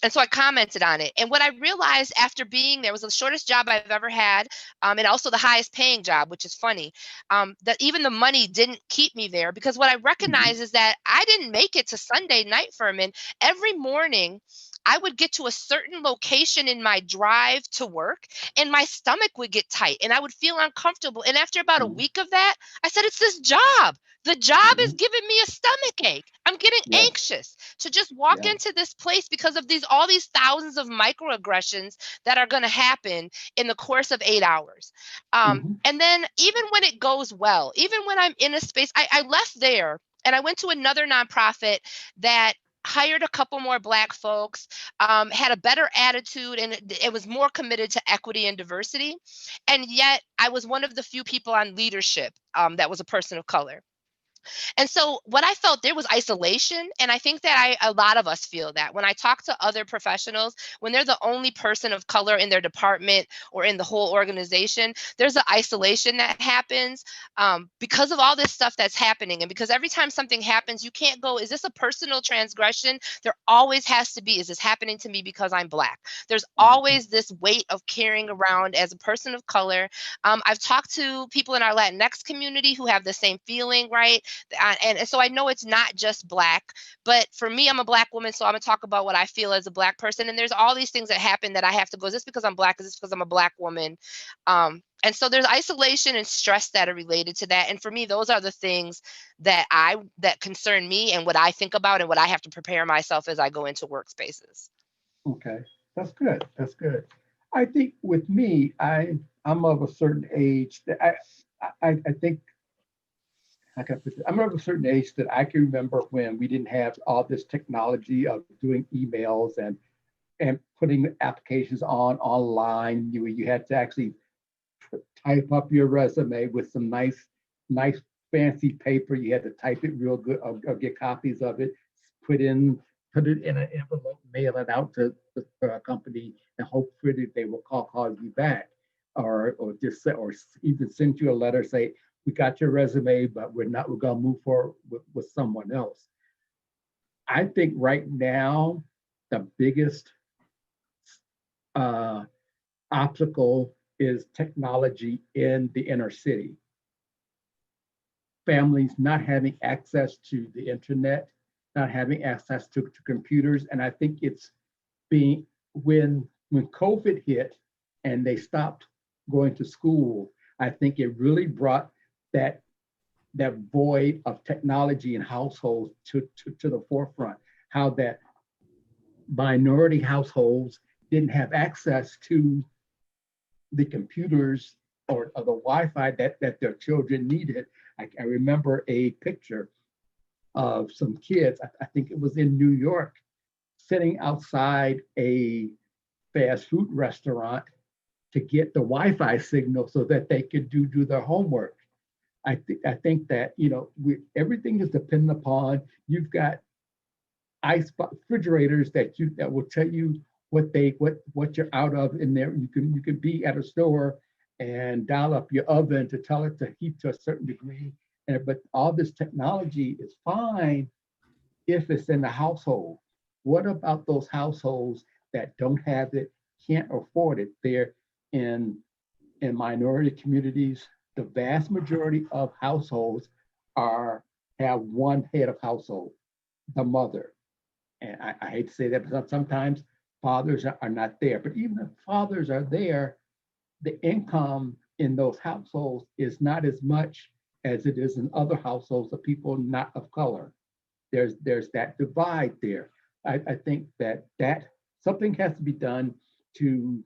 so I commented on it. And what I realized after being there was the shortest job I've ever had, and also the highest paying job, which is funny, that even the money didn't keep me there, because what I recognize is that I didn't make it to Sunday night, Furman. Every morning, I would get to a certain location in my drive to work, and my stomach would get tight and I would feel uncomfortable. And after about a week of that, I said, it's this job. The job is giving me a stomach ache. I'm getting Yeah, anxious to just walk yeah. into this place because of all these thousands of microaggressions that are going to happen in the course of 8 hours. Mhm. And then even when it goes well, even when I'm in a space, I left there and I went to another nonprofit that hired a couple more Black folks, had a better attitude, and it was more committed to equity and diversity. And yet I was one of the few people on leadership that was a person of color. And so what I felt there was isolation. And I think that a lot of us feel that when I talk to other professionals, when they're the only person of color in their department or in the whole organization, there's an isolation that happens because of all this stuff that's happening. And because every time something happens, you can't go, is this a personal transgression? There always has to be, is this happening to me because I'm Black? There's Mhm. always this weight of carrying around as a person of color. I've talked to people in our Latinx community who have the same feeling, right? And so I know it's not just Black, but for me, I'm a Black woman, so I'm gonna talk about what I feel as a Black person. And there's all these things that happen that I have to go, is this because I'm Black? Is this because I'm a Black woman? And so there's isolation and stress that are related to that. And for me, those are the things that concern me and what I think about and what I have to prepare myself as I go into workspaces. Okay, that's good. That's good. I think with me, I'm of a certain age that I think I can put this, I'm of a certain age that I can remember when we didn't have all this technology of doing emails and putting applications online. You had to actually type up your resume with some nice fancy paper. You had to type it real good or get copies of it, put in put it in an envelope, mail it out to the company, and hopefully they will call you back, or just or even send you a letter say we got your resume, but we're gonna move forward with someone else. I think right now the biggest uh, obstacle is technology in the inner city. Families not having access to the internet, not having access to computers. And I think it's being when COVID hit and they stopped going to school, I think it really brought that that void of technology in households to the forefront. How that minority households didn't have access to the computers or the Wi-Fi that their children needed. I remember a picture of some kids, I think it was in New York, sitting outside a fast food restaurant to get the Wi-Fi signal so that they could do their homework. I think that everything is dependent upon you've got refrigerators that will tell you what you're out of in there. You can be at a store and dial up your oven to tell it to heat to a certain degree. But all this technology is fine if it's in the household. What about those households that don't have it, can't afford it? They're in minority communities. The vast majority of households are have one head of household, the mother. And I hate to say that, but sometimes fathers are not there. But even if fathers are there, the income in those households is not as much as it is in other households of people not of color. There's that divide there. I think that something has to be done to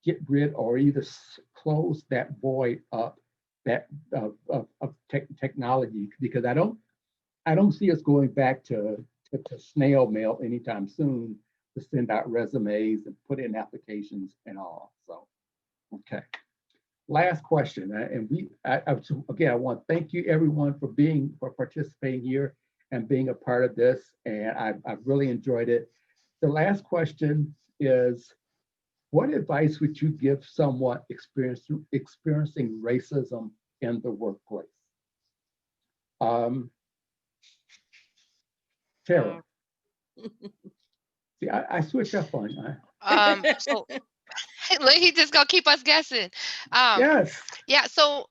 get rid or either close that void up that of technology, because I don't see us going back to snail mail anytime soon to send out resumes and put in applications and all. So, okay. Last question, again, I want to thank you everyone for participating here and being a part of this, and I've really enjoyed it. The last question is, what advice would you give someone experiencing racism in the workplace? Tara. See, I switch up on you. So he just gonna keep us guessing. Yes. Yeah. So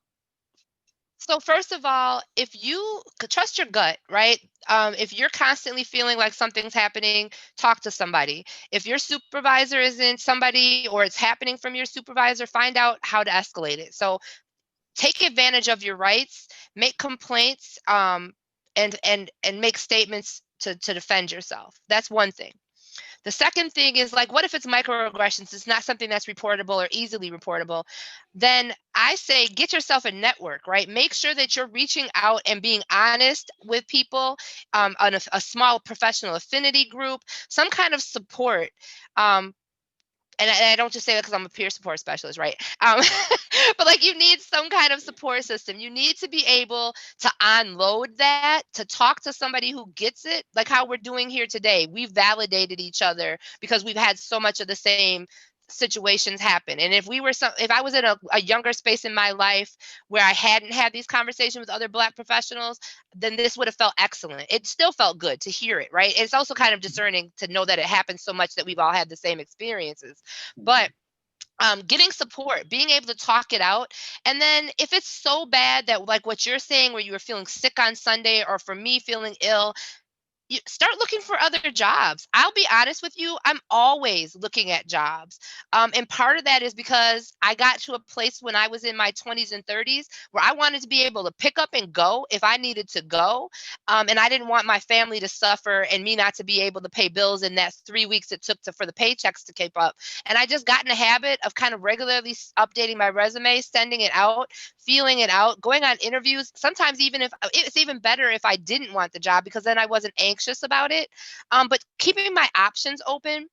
first of all, if you trust your gut, right? If you're constantly feeling like something's happening, talk to somebody. If your supervisor isn't somebody or it's happening from your supervisor, find out how to escalate it. So take advantage of your rights, make complaints, and make statements to defend yourself. That's one thing. The second thing is, like, what if it's microaggressions? It's not something that's reportable or easily reportable. Then I say get yourself a network, right? Make sure that you're reaching out and being honest with people, on a small professional affinity group, some kind of support. And I don't just say that because I'm a peer support specialist, right? But like, you need some kind of support system. You need to be able to unload that, to talk to somebody who gets it, like how we're doing here today. We've validated each other because we've had so much of the same situations happen. And if I was in a younger space in my life where I hadn't had these conversations with other Black professionals, then this would have felt excellent. It still felt good to hear it, right? It's also kind of discerning to know that it happens so much that we've all had the same experiences. But getting support, being able to talk it out. And then if it's so bad that, like what you're saying, where you were feeling sick on Sunday, or for me feeling ill, you start looking for other jobs. I'll be honest with you, I'm always looking at jobs. And part of that is because I got to a place when I was in my 20s and 30s where I wanted to be able to pick up and go if I needed to go. And I didn't want my family to suffer and me not to be able to pay bills in that 3 weeks it took for the paychecks to keep up. And I just got in a habit of kind of regularly updating my resume, sending it out, feeling it out, going on interviews. Sometimes even if it's even better if I didn't want the job, because then I wasn't anxious about it. But keeping my options open.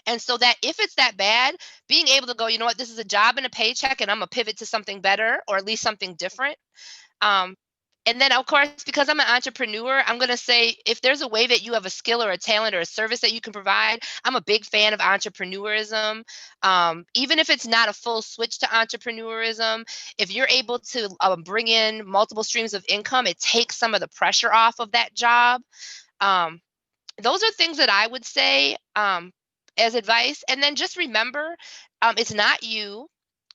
And so that if it's that bad, being able to go, you know what, this is a job and a paycheck, and I'm gonna pivot to something better, or at least something different. Um, and then, of course, because I'm an entrepreneur, I'm going to say, if there's a way that you have a skill or a talent or a service that you can provide, I'm a big fan of entrepreneurism. Even if it's not a full switch to entrepreneurism, if you're able to bring in multiple streams of income, it takes some of the pressure off of that job. Um, those are things that I would say as advice. And then just remember, it's not you.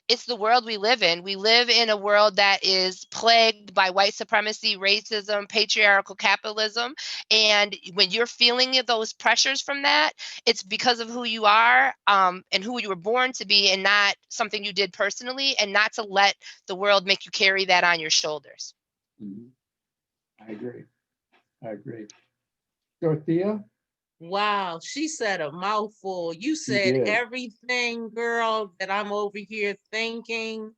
It's the world we live in. We live in a world that is plagued by white supremacy, racism, patriarchal capitalism. And when you're feeling those pressures from that, it's because of who you are, and who you were born to be, and not something you did personally, and not to let the world make you carry that on your shoulders. Mhm. I agree. Dorothea? Wow, she said a mouthful. You said did. everything, girl, that I'm over here thinking.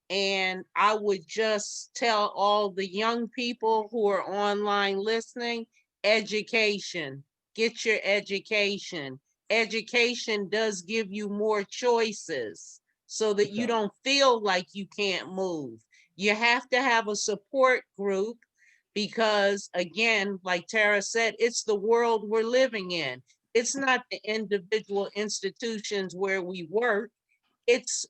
And I would just tell all the young people who are online listening, education. Get your education. Education does give you more choices so that you Okay. don't feel like you can't move. You have to have a support group because, again, like Tara said, it's the world we're living in. It's not the individual institutions where we work. It's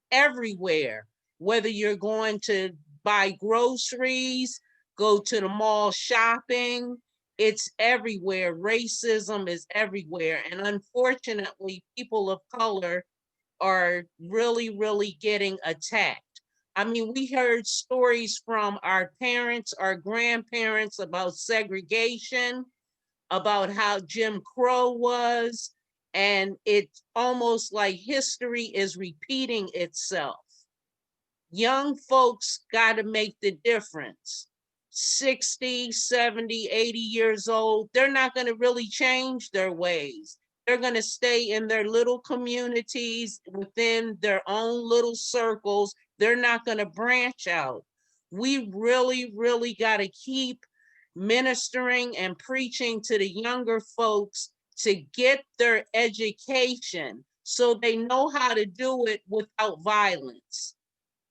everywhere. Whether you're going to buy groceries, go to the mall shopping, it's everywhere. Racism is everywhere. And unfortunately, people of color are really, really getting attacked. I mean, we heard stories from our parents, our grandparents about segregation, about how Jim Crow was, And it's almost like history is repeating itself. Young folks got to make the difference. 60, 70, 80 years old, they're not going to really change their ways. They're going to stay in their little communities within their own little circles. They're not going to branch out. We really, really got to keep ministering and preaching to the younger folks to get their education so they know how to do it without violence,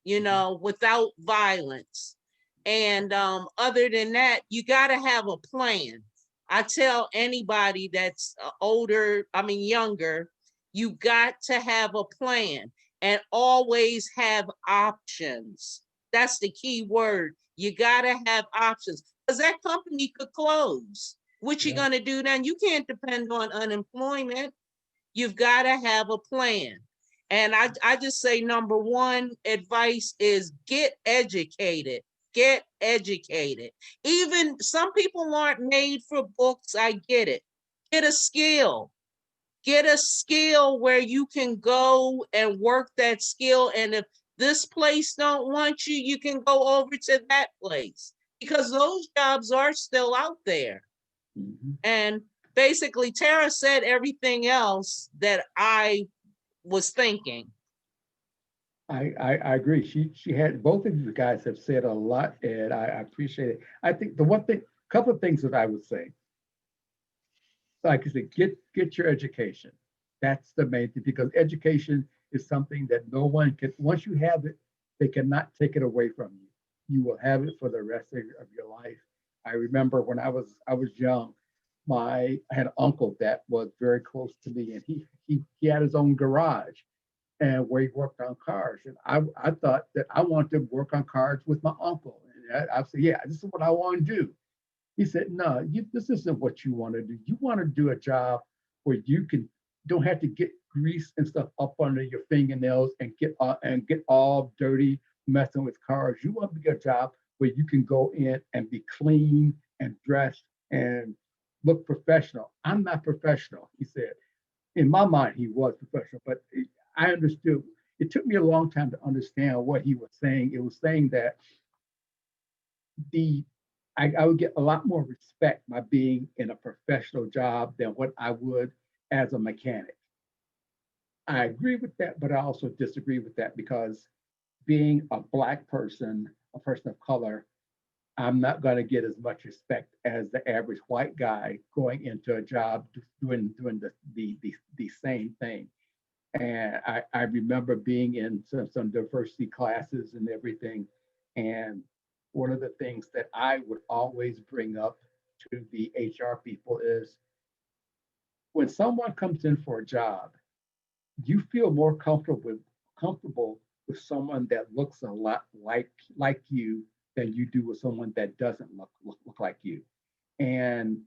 without violence. And other than that, you got to have a plan. I tell anybody that's younger, you got to have a plan and always have options. That's the key word. You got to have options because that company could close. What you gonna do then? You can't depend on unemployment. You've got to have a plan. And I just say number one advice is get educated. Get educated. Even some people aren't made for books. I get it. Get a skill. Get a skill where you can go and work that skill. And if this place don't want you, you can go over to that place because those jobs are still out there. Mhm. And basically, Tara said everything else that I was thinking. I agree. She had, both of you guys have said a lot, and I appreciate it. I think the one thing, couple of things that I would say, like I said, get your education. That's the main thing, because education is something that no one can, once you have it, they cannot take it away from you. You will have it for the rest of your life. I remember when I was young, I had an uncle that was very close to me, and he had his own garage and where he worked on cars. And I thought that I wanted to work on cars with my uncle. And I said, yeah, this is what I want to do. He said, no, this isn't what you want to do. You want to do a job where you don't have to get grease and stuff up under your fingernails and get all dirty messing with cars. You want to be a job where you can go in and be clean and dressed and look professional. I'm not professional, he said. In my mind, he was professional, but I understood. It took me a long time to understand what he was saying. It was saying that I would get a lot more respect by being in a professional job than what I would as a mechanic. I agree with that, but I also disagree with that because being a Black person, a person of color, I'm not going to get as much respect as the average white guy going into a job doing the same thing. And I remember being in some diversity classes and everything. And one of the things that I would always bring up to the HR people is when someone comes in for a job, you feel more comfortable with someone that looks a lot like you than you do with someone that doesn't look like you. And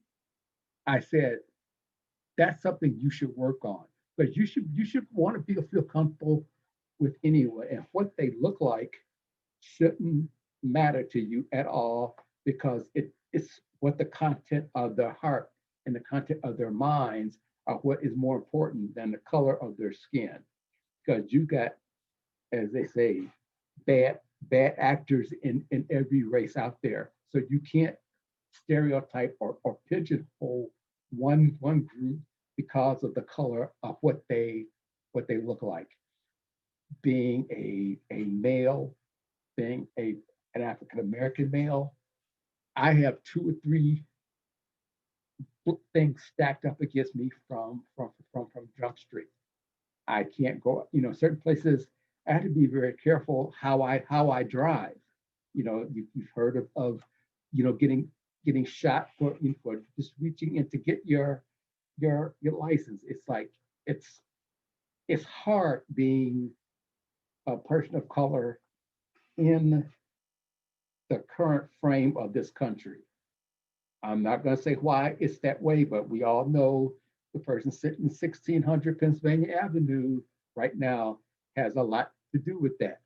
I said, that's something you should work on. But you should want to feel comfortable with anyone, and what they look like shouldn't matter to you at all because it's what the content of their heart and the content of their minds are what is more important than the color of their skin. Because you got, as they say, bad actors in every race out there. So you can't stereotype or pigeonhole one group because of the color of what they look like. Being a male, being an African American male, I have two or three things stacked up against me from Jump Street. I can't go, certain places. I have to be very careful how I drive. You've heard of getting shot for just reaching in to get your license. It's like it's hard being a person of color in the current frame of this country. I'm not going to say why it's that way, but we all know the person sitting 1600 Pennsylvania Avenue right now has a lot to do with that.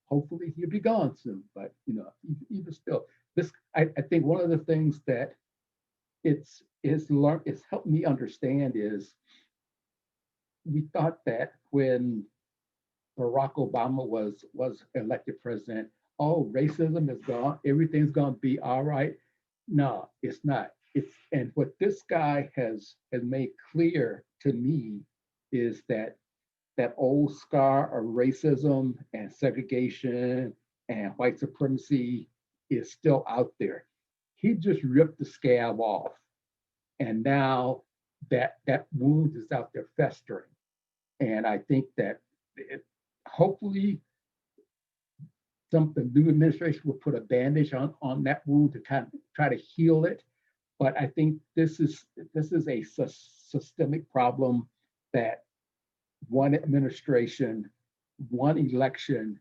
Hopefully he'll be gone soon, but even still, I think one of the things that it's helped me understand is we thought that when Barack Obama was elected president, oh, racism is gone, everything's gonna be all right. No, it's not. It's and what this guy has made clear to me is that that old scar of racism and segregation and white supremacy is still out there. He just ripped the scab off, and now that wound is out there festering. And I think that hopefully the new administration will put a bandage on that wound to kind of try to heal it. But I think this is a systemic problem that one administration, one election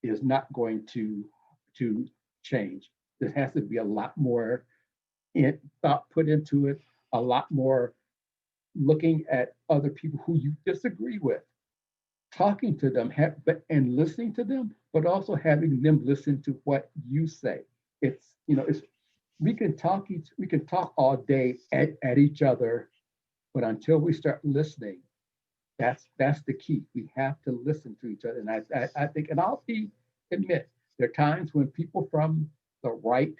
is not going to change. There has to be a lot more thought put into it, a lot more looking at other people who you disagree with, talking to them and listening to them, but also having them listen to what you say. It's we can talk all day at each other, but until we start listening, that's the key. We have to listen to each other. And I think, and admit, there are times when people from the right,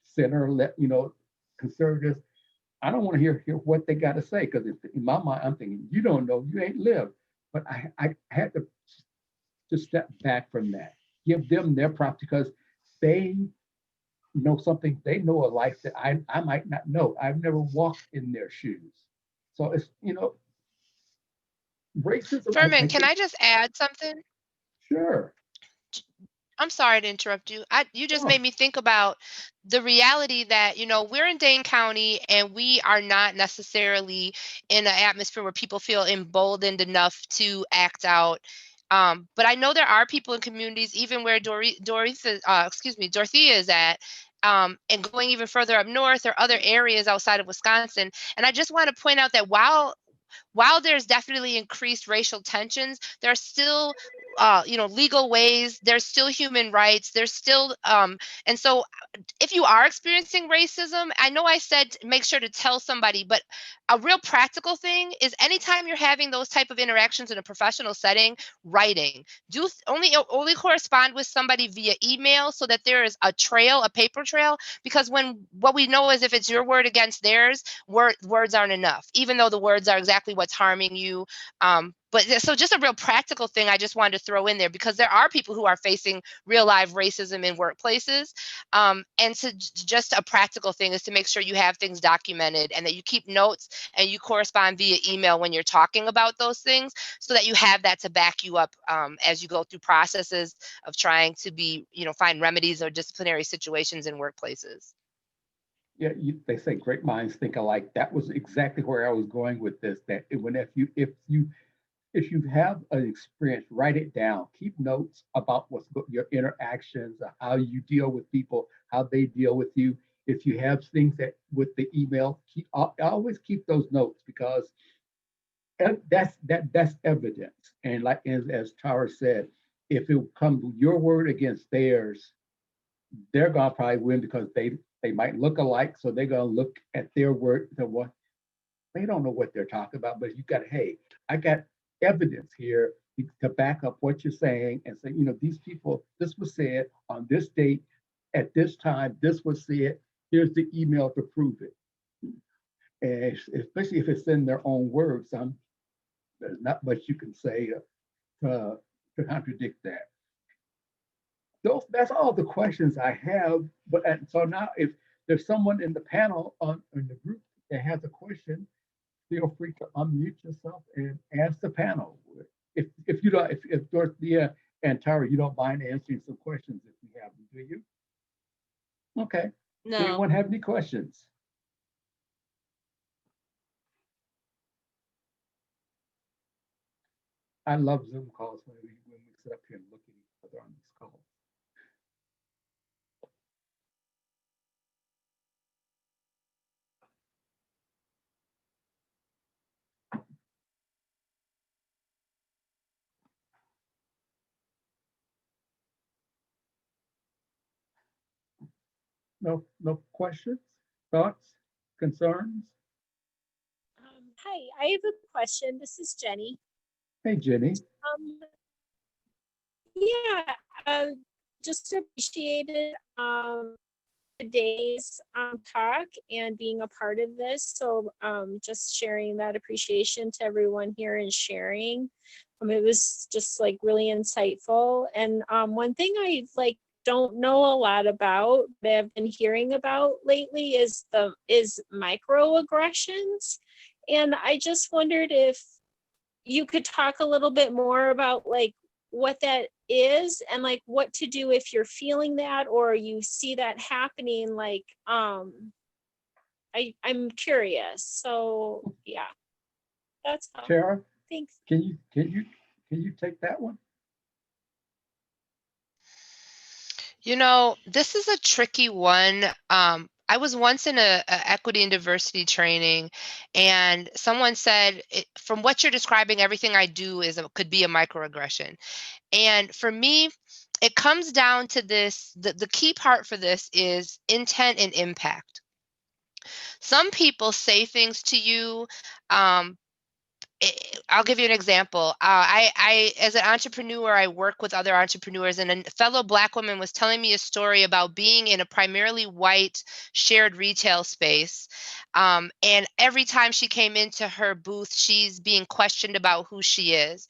center, conservatives, I don't want to hear what they got to say, because in my mind, I'm thinking, you don't know, you ain't lived. But I had to step back from that, give them their props, because they know something, they know a life that I might not know. I've never walked in their shoes. So it's, racism, I Furman, can think, I just add something? sure. I'm sorry to interrupt you. You just Oh, made me think about the reality that, we're in Dane County and we are not necessarily in an atmosphere where people feel emboldened enough to act out. But I know there are people in communities, even where Dorothea is at, and going even further up north or other areas outside of Wisconsin. And I just want to point out that while there's definitely increased racial tensions, there are still legal ways, there's still human rights, there's still and so if you are experiencing racism, I know I said make sure to tell somebody, but a real practical thing is anytime you're having those type of interactions in a professional setting, writing. Only correspond with somebody via email so that there is a paper trail, because what we know is if it's your word against theirs, words aren't enough, even though the words are exactly what's harming you. So just a real practical thing I just wanted to throw in there, because there are people who are facing real live racism in workplaces. And so just a practical thing is to make sure you have things documented and that you keep notes and you correspond via email when you're talking about those things, so that you have that to back you up as you go through processes of trying to find remedies or disciplinary situations in workplaces. yeah, they say great minds think alike. That was exactly where I was going with this. That when if you have an experience, write it down. Keep notes about your interactions, how you deal with people, how they deal with you. If you have things that with the email, always keep those notes, because that's evidence. And like as Tara said, if it comes your word against theirs, they're gonna probably win, because they might look alike, so they're gonna look at their word to what they don't know what they're talking about. But you got, hey, I got evidence here to back up what you're saying, and say, these people, this was said on this date, at this time, this was said. Here's the email to prove it. And especially if it's in their own words, there's not much you can say to contradict that. That's all the questions I have. But so now, if there's someone in the panel in the group that has a question, feel free to unmute yourself and ask the panel. If you don't, if Dorothea and Tara, you don't mind answering some questions if we have them, do you? Okay. No, Anyone have any questions? I love Zoom calls when we sit up here and look at each other on these calls. No questions, thoughts, concerns? Hi, I have a question. This is Jenny. Hey, Jenny. Um, yeah, just appreciated today's talk and being a part of this. So just sharing that appreciation to everyone here and sharing. It was just like really insightful. And one thing I like don't know a lot about that I've been hearing about lately is microaggressions. And I just wondered if you could talk a little bit more about like what that is and like what to do if you're feeling that or you see that happening. Like I'm curious. So yeah, that's all. Tara, Thanks. can you take that one? You know, this is a tricky one. I was once in a equity and diversity training, and someone said, "From what you're describing, everything I do could be a microaggression." And for me, it comes down to this. The key part for this is intent and impact. Some people say things to you. Um, I'll give you an example. As an entrepreneur, I work with other entrepreneurs, and a fellow Black woman was telling me a story about being in a primarily white shared retail space. And every time she came into her booth, she's being questioned about who she is.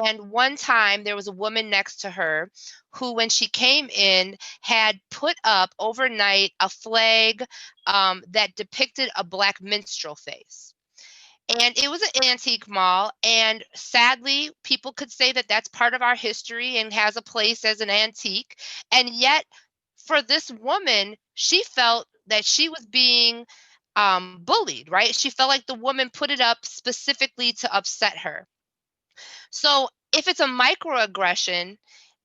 And one time, there was a woman next to her who, when she came in, had put up overnight a flag that depicted a Black minstrel face. And it was an antique mall, and sadly, people could say that that's part of our history and has a place as an antique. And yet, for this woman, she felt that she was being bullied, right? She felt like the woman put it up specifically to upset her. So if it's a microaggression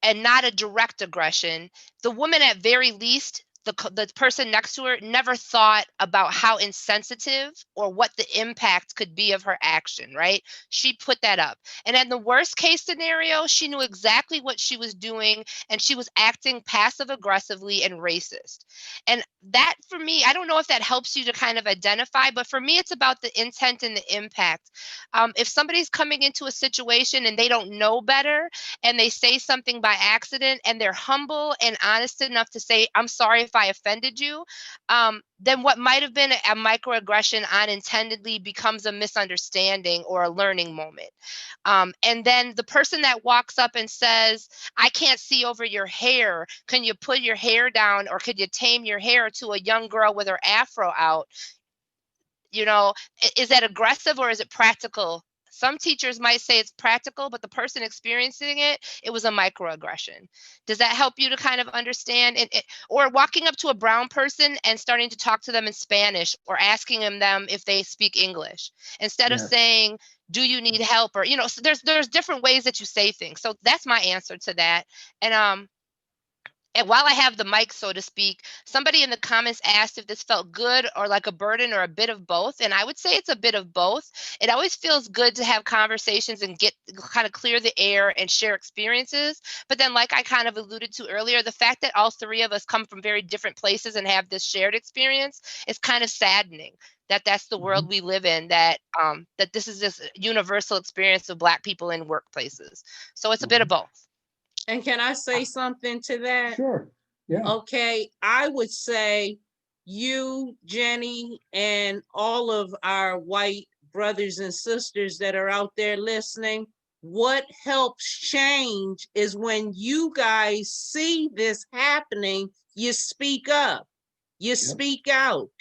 and not a direct aggression, the woman at very least, the person next to her never thought about how insensitive or what the impact could be of her action, right? She put that up. And in the worst case scenario, she knew exactly what she was doing and she was acting passive aggressively and racist. And that for me, I don't know if that helps you to kind of identify, but for me, it's about the intent and the impact. If somebody's coming into a situation and they don't know better and they say something by accident and they're humble and honest enough to say, "I'm sorry if I offended you," then what might have been a microaggression unintendedly becomes a misunderstanding or a learning moment. And then the person that walks up and says, "I can't see over your hair. Can you put your hair down or could you tame your hair?" to a young girl with her afro out. You know, is that aggressive or is it practical? Some teachers might say it's practical, but the person experiencing it, it was a microaggression. Does that help you to kind of understand? Or walking up to a brown person and starting to talk to them in Spanish or asking them if they speak English instead of Yes. saying, "Do you need help?" Or, you know, so there's different ways that you say things. So that's my answer to that. And while I have the mic, so to speak, somebody in the comments asked if this felt good or like a burden or a bit of both. And I would say it's a bit of both. It always feels good to have conversations and get kind of clear the air and share experiences. But then, like I kind of alluded to earlier, the fact that all three of us come from very different places and have this shared experience is kind of saddening. That's the world we live in, that that this is this universal experience of Black people in workplaces. So it's a bit of both. And can I say something to that? Sure. Yeah. Okay, I would say you, Jenny, and all of our white brothers and sisters that are out there listening, what helps change is when you guys see this happening, you speak up, you speak out,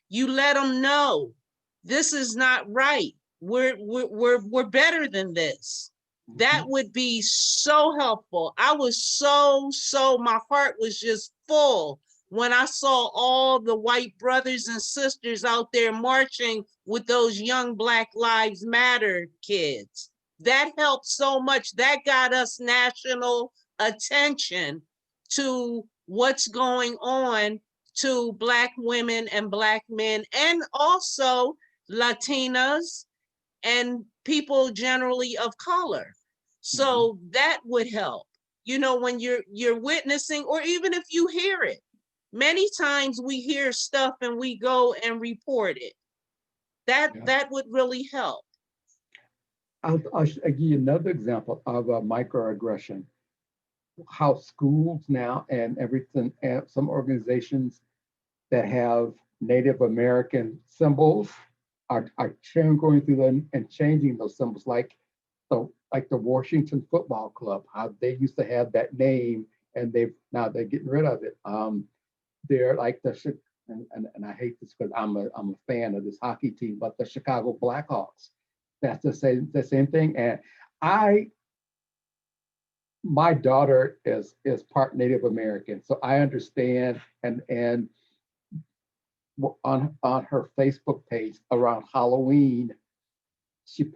you let them know this is not right. We're better than this. That would be so helpful. I was so, my heart was just full when I saw all the white brothers and sisters out there marching with those young Black Lives Matter kids. That helped so much. That got us national attention to what's going on to Black women and Black men, and also Latinas and people generally of color. So that would help. You know, when you're witnessing, or even if you hear it, many times we hear stuff and we go and report it. That Yeah. that would really help. I'll give you another example of a microaggression. How schools now and everything, and some organizations that have Native American symbols are going through them and changing those symbols, like the Washington Football Club, how they used to have that name and they're getting rid of it. They're like and I hate this because I'm a fan of this hockey team, but the Chicago Blackhawks. That's the same thing. And my daughter is part Native American, so I understand. And on her Facebook page around Halloween, there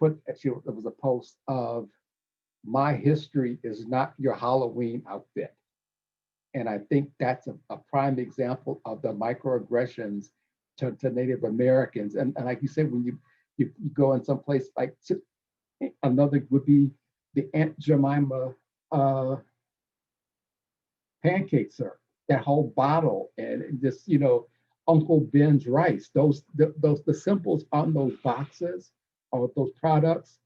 was a post of my history is not your Halloween outfit. And I think that's a prime example of the microaggressions to Native Americans. And like you said, when you go in some place like another would be the Aunt Jemima pancake syrup, that whole bottle, and just Uncle Ben's rice. The symbols on those boxes or those products.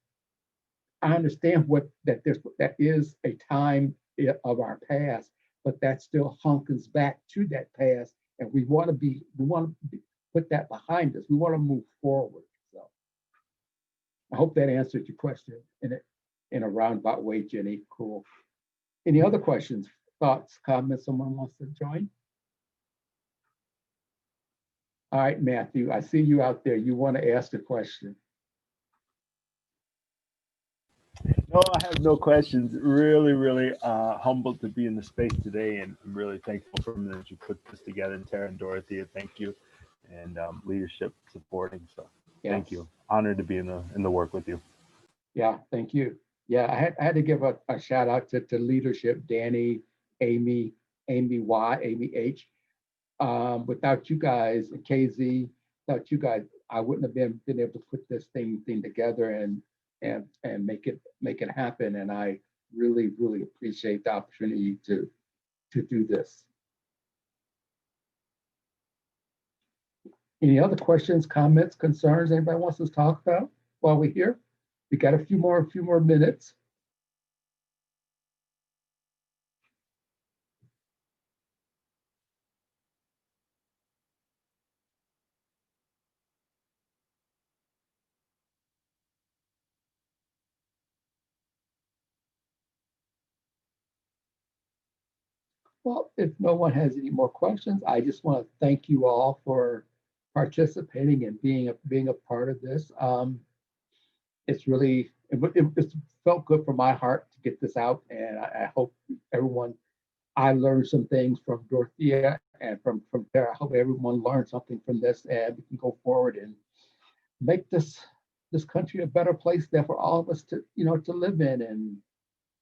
I understand that is a time of our past, but that still hunkers back to that past, and we want to put that behind us. We want to move forward. So I hope that answered your question in a roundabout way, Jenny. Cool. Any other questions, thoughts, comments? Someone wants to join? All right, Matthew, I see you out there. You want to ask a question? No, I have no questions. Really, really humbled to be in the space today, and I'm really thankful for that you put this together. And Tara and Dorothea, thank you, and leadership supporting. So, thank you. Honored to be in the work with you. Yeah, thank you. Yeah, I had to give a shout out to leadership, Danny, Amy Y, Amy H. Without you guys, KZ, without you guys, I wouldn't have been able to put this thing together and make it happen. And I really, really appreciate the opportunity to do this. Any other questions, comments, concerns anybody wants to talk about while we're here? We got a few more minutes. Well, if no one has any more questions, I just want to thank you all for participating and being a part of this. It's really, it felt good for my heart to get this out, and I hope I learned some things from Dorothea and from Tara. I hope everyone learned something from this, and we can go forward and make this country a better place there for all of us to live in, and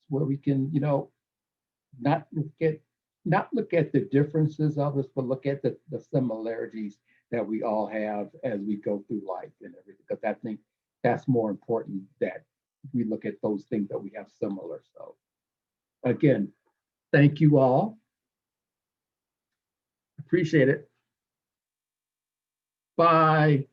where we can not look at the differences of us, but look at the similarities that we all have as we go through life and everything. Because I think that's more important, that we look at those things that we have similar. So again, thank you all. Appreciate it. Bye.